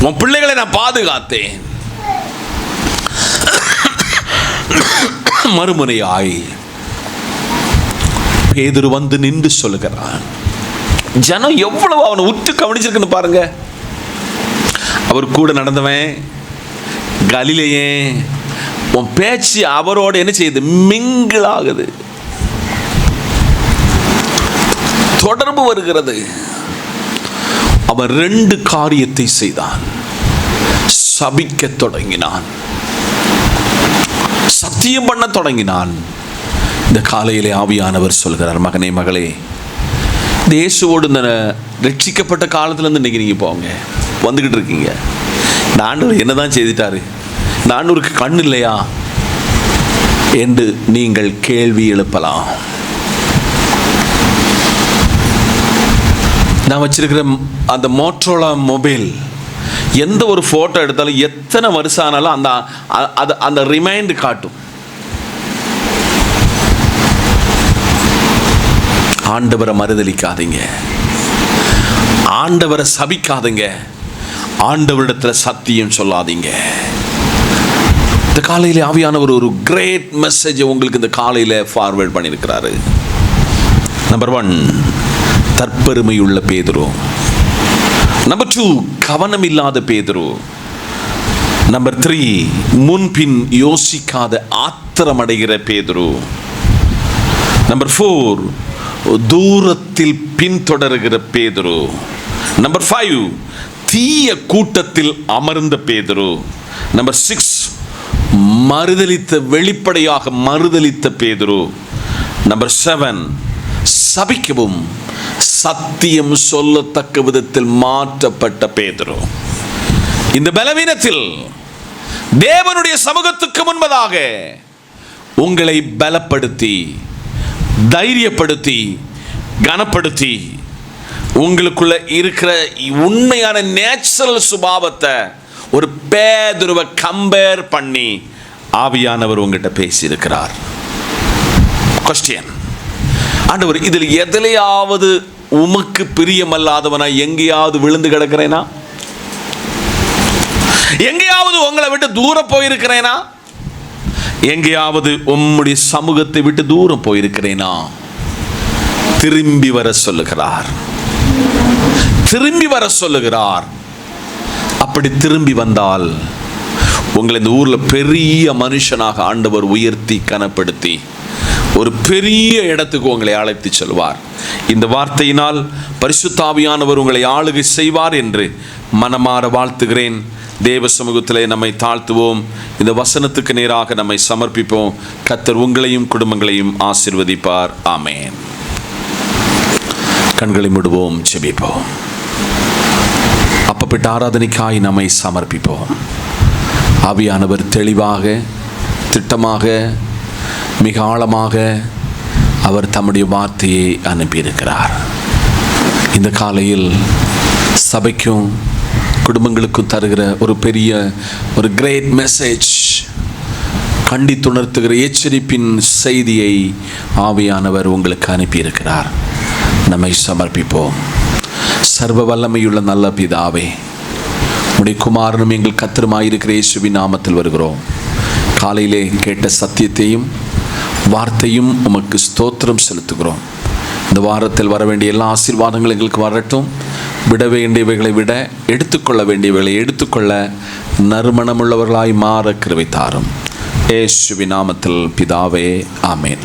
உன் பிள்ளைகளை நான் பாதுகாத்தேன். மறுமுனையாய் பேதுரு வந்து நின்று சொல்லுகிறான். ஜனம் எவ்வளவு அவனை உற்று கவனிச்சிருக்குன்னு பாருங்க. அவர் கூட நடந்தவன் கலிலேயே. உன் பேச்சு அவரோட என்ன செய்யுது? மிங்கிள் ஆகுது. தொடர்பு வருகிறது. அவன் 2 காரியத்தை செய்தான். சபிக்க தொடங்கினான், சத்தியம் பண்ண தொடங்கினான். இந்த காலையிலே ஆவியானவர் சொல்கிறார், மகனே மகளே, இயேசுவோடு இந்த ரட்சிக்கப்பட்ட காலத்திலேருந்து இன்றைக்கி நீங்கள் போங்க, வந்துக்கிட்டு இருக்கீங்க. இந்த ஆண்டவர் என்னதான் செய்துட்டாரு, இந்த ஆண்டவருக்கு கண் இல்லையா என்று நீங்கள் கேள்வி எழுப்பலாம். நான் வச்சிருக்கிற அந்த மோட்டோரோலா மொபைல் எந்த ஒரு ஃபோட்டோ எடுத்தாலும் எத்தனை வருஷம் ஆனாலும் அந்த ரிமைண்ட் காட்டும். ஆண்டவரை மறுதலிக்காதீங்க, ஆண்டவரை சபிக்காதீங்க, ஆண்டவரிடத்தில் சத்தியம் சொல்லாதீங்க. இந்த காலையில் ஆவியானவர் ஒரு கிரேட் மெசேஜ் உங்களுக்கு இந்த காலையில் ஃபார்வேர்ட் பண்ணியிருக்கிறாரு. நம்பர் 1, தற்பெருமையுள்ள பேதுரு. நம்பர் 2, கவனம் இல்லாத பேதுரு. நம்பர் 3, முன்பின் யோசிக்காத ஆத்திரமடைகிற பேதுரு. நம்பர் 4, தூரத்தில் பின்தொடர்கிற பேதுரு. நம்பர் 5, தீய கூட்டத்தில் அமர்ந்த பேதுரு. நம்பர் 6, வெளிப்படையாக மறுதலித்த பேதுரு. நம்பர் 7, சபிக்கவும் சத்தியம் சொல்லத்தக்க விதத்தில் மாற்றப்பட்ட பேதுரு. இந்த பலவீனத்தில் தேவனுடைய சமூகத்துக்கு முன்பதாக உங்களை பலப்படுத்தி, தைரியப்படுத்தி, கனப்படுத்தி, உங்களுக்குள்ள இருக்கிற உண்மையான நேச்சுரல் சுபாவத்தை ஒரு பேதுருவை கம்பேர் பண்ணி ஆவியானவர் உங்ககிட்ட பேசியிருக்கிறார். கொஸ்டின், ஆண்டவர், இதில் எதிலையாவது உமக்கு பிரியமல்லாதவனா எங்கேயாவது விழுந்து கிடக்கிறேனா? எங்கேயாவது உங்களை விட்டு தூரம் போயிருக்கிறேனா? எங்கேயாவது உம்முடைய சமூகத்தை விட்டு தூரம் போயிருக்கிறேனா? திரும்பி வர சொல்லுகிறார், திரும்பி வர சொல்லுகிறார். அப்படி திரும்பி வந்தால் உங்களை இந்த ஊரில் பெரிய மனுஷனாக ஆண்டவர் உயர்த்தி கனப்படுத்தி ஒரு பெரிய இடத்துக்கு உங்களை அழைத்து செல்வார். இந்த வார்த்தையினால் பரிசுத்த ஆவியானவர் உங்களை ஆளுகை செய்வார் என்று மனமாற வாழ்த்துகிறேன். தேவ சமூகத்திலே நம்மை தாழ்த்துவோம், இந்த வசனத்துக்கு நேராக நம்மை சமர்ப்பிப்போம். கர்த்தர் உங்களையும் குடும்பங்களையும் ஆசீர்வதிப்பார். ஆமென். கண்களை மூடுவோம், ஜெபிப்போம். அப்பப்பட்ட ஆராதனைக்காய் நம்மை சமர்ப்பிப்போம். ஆவியானவர் தெளிவாக, திட்டமாக, மிக ஆழமாக அவர் தம்முடைய வார்த்தையை அனுப்பியிருக்கிறார். இந்த காலையில் சபைக்கும் குடும்பங்களுக்கும் தருகிற ஒரு கிரேட் மெசேஜ், கண்டித்துணர்த்துகிற எச்சரிப்பின் செய்தியை ஆவியானவர் உங்களுக்கு அனுப்பியிருக்கிறார். நம்மை சமர்ப்பிப்போம். சர்வ வல்லமையுள்ள நல்ல பிதாவே, உம்முடைய குமாரனும் எங்கள் கர்த்தருமாயிருக்கிற இயேசுவின் நாமத்தில் வருகிறோம். காலையிலே கேட்ட சத்தியத்தையும் வார்த்தையும் உமக்கு ஸ்தோத்திரம் செலுத்துகிறோம். இந்த வாரத்தில் வர வேண்டிய எல்லா ஆசீர்வாதங்களும் எங்களுக்கு வரட்டும். விட வேண்டியவைகளை விட, எடுத்துக்கொள்ள வேண்டியவைகளை எடுத்துக்கொள்ள நறுமணமுள்ளவர்களாய் மாற கிருபை தாரும். இயேசுவின் நாமத்தில் பிதாவே, ஆமென்.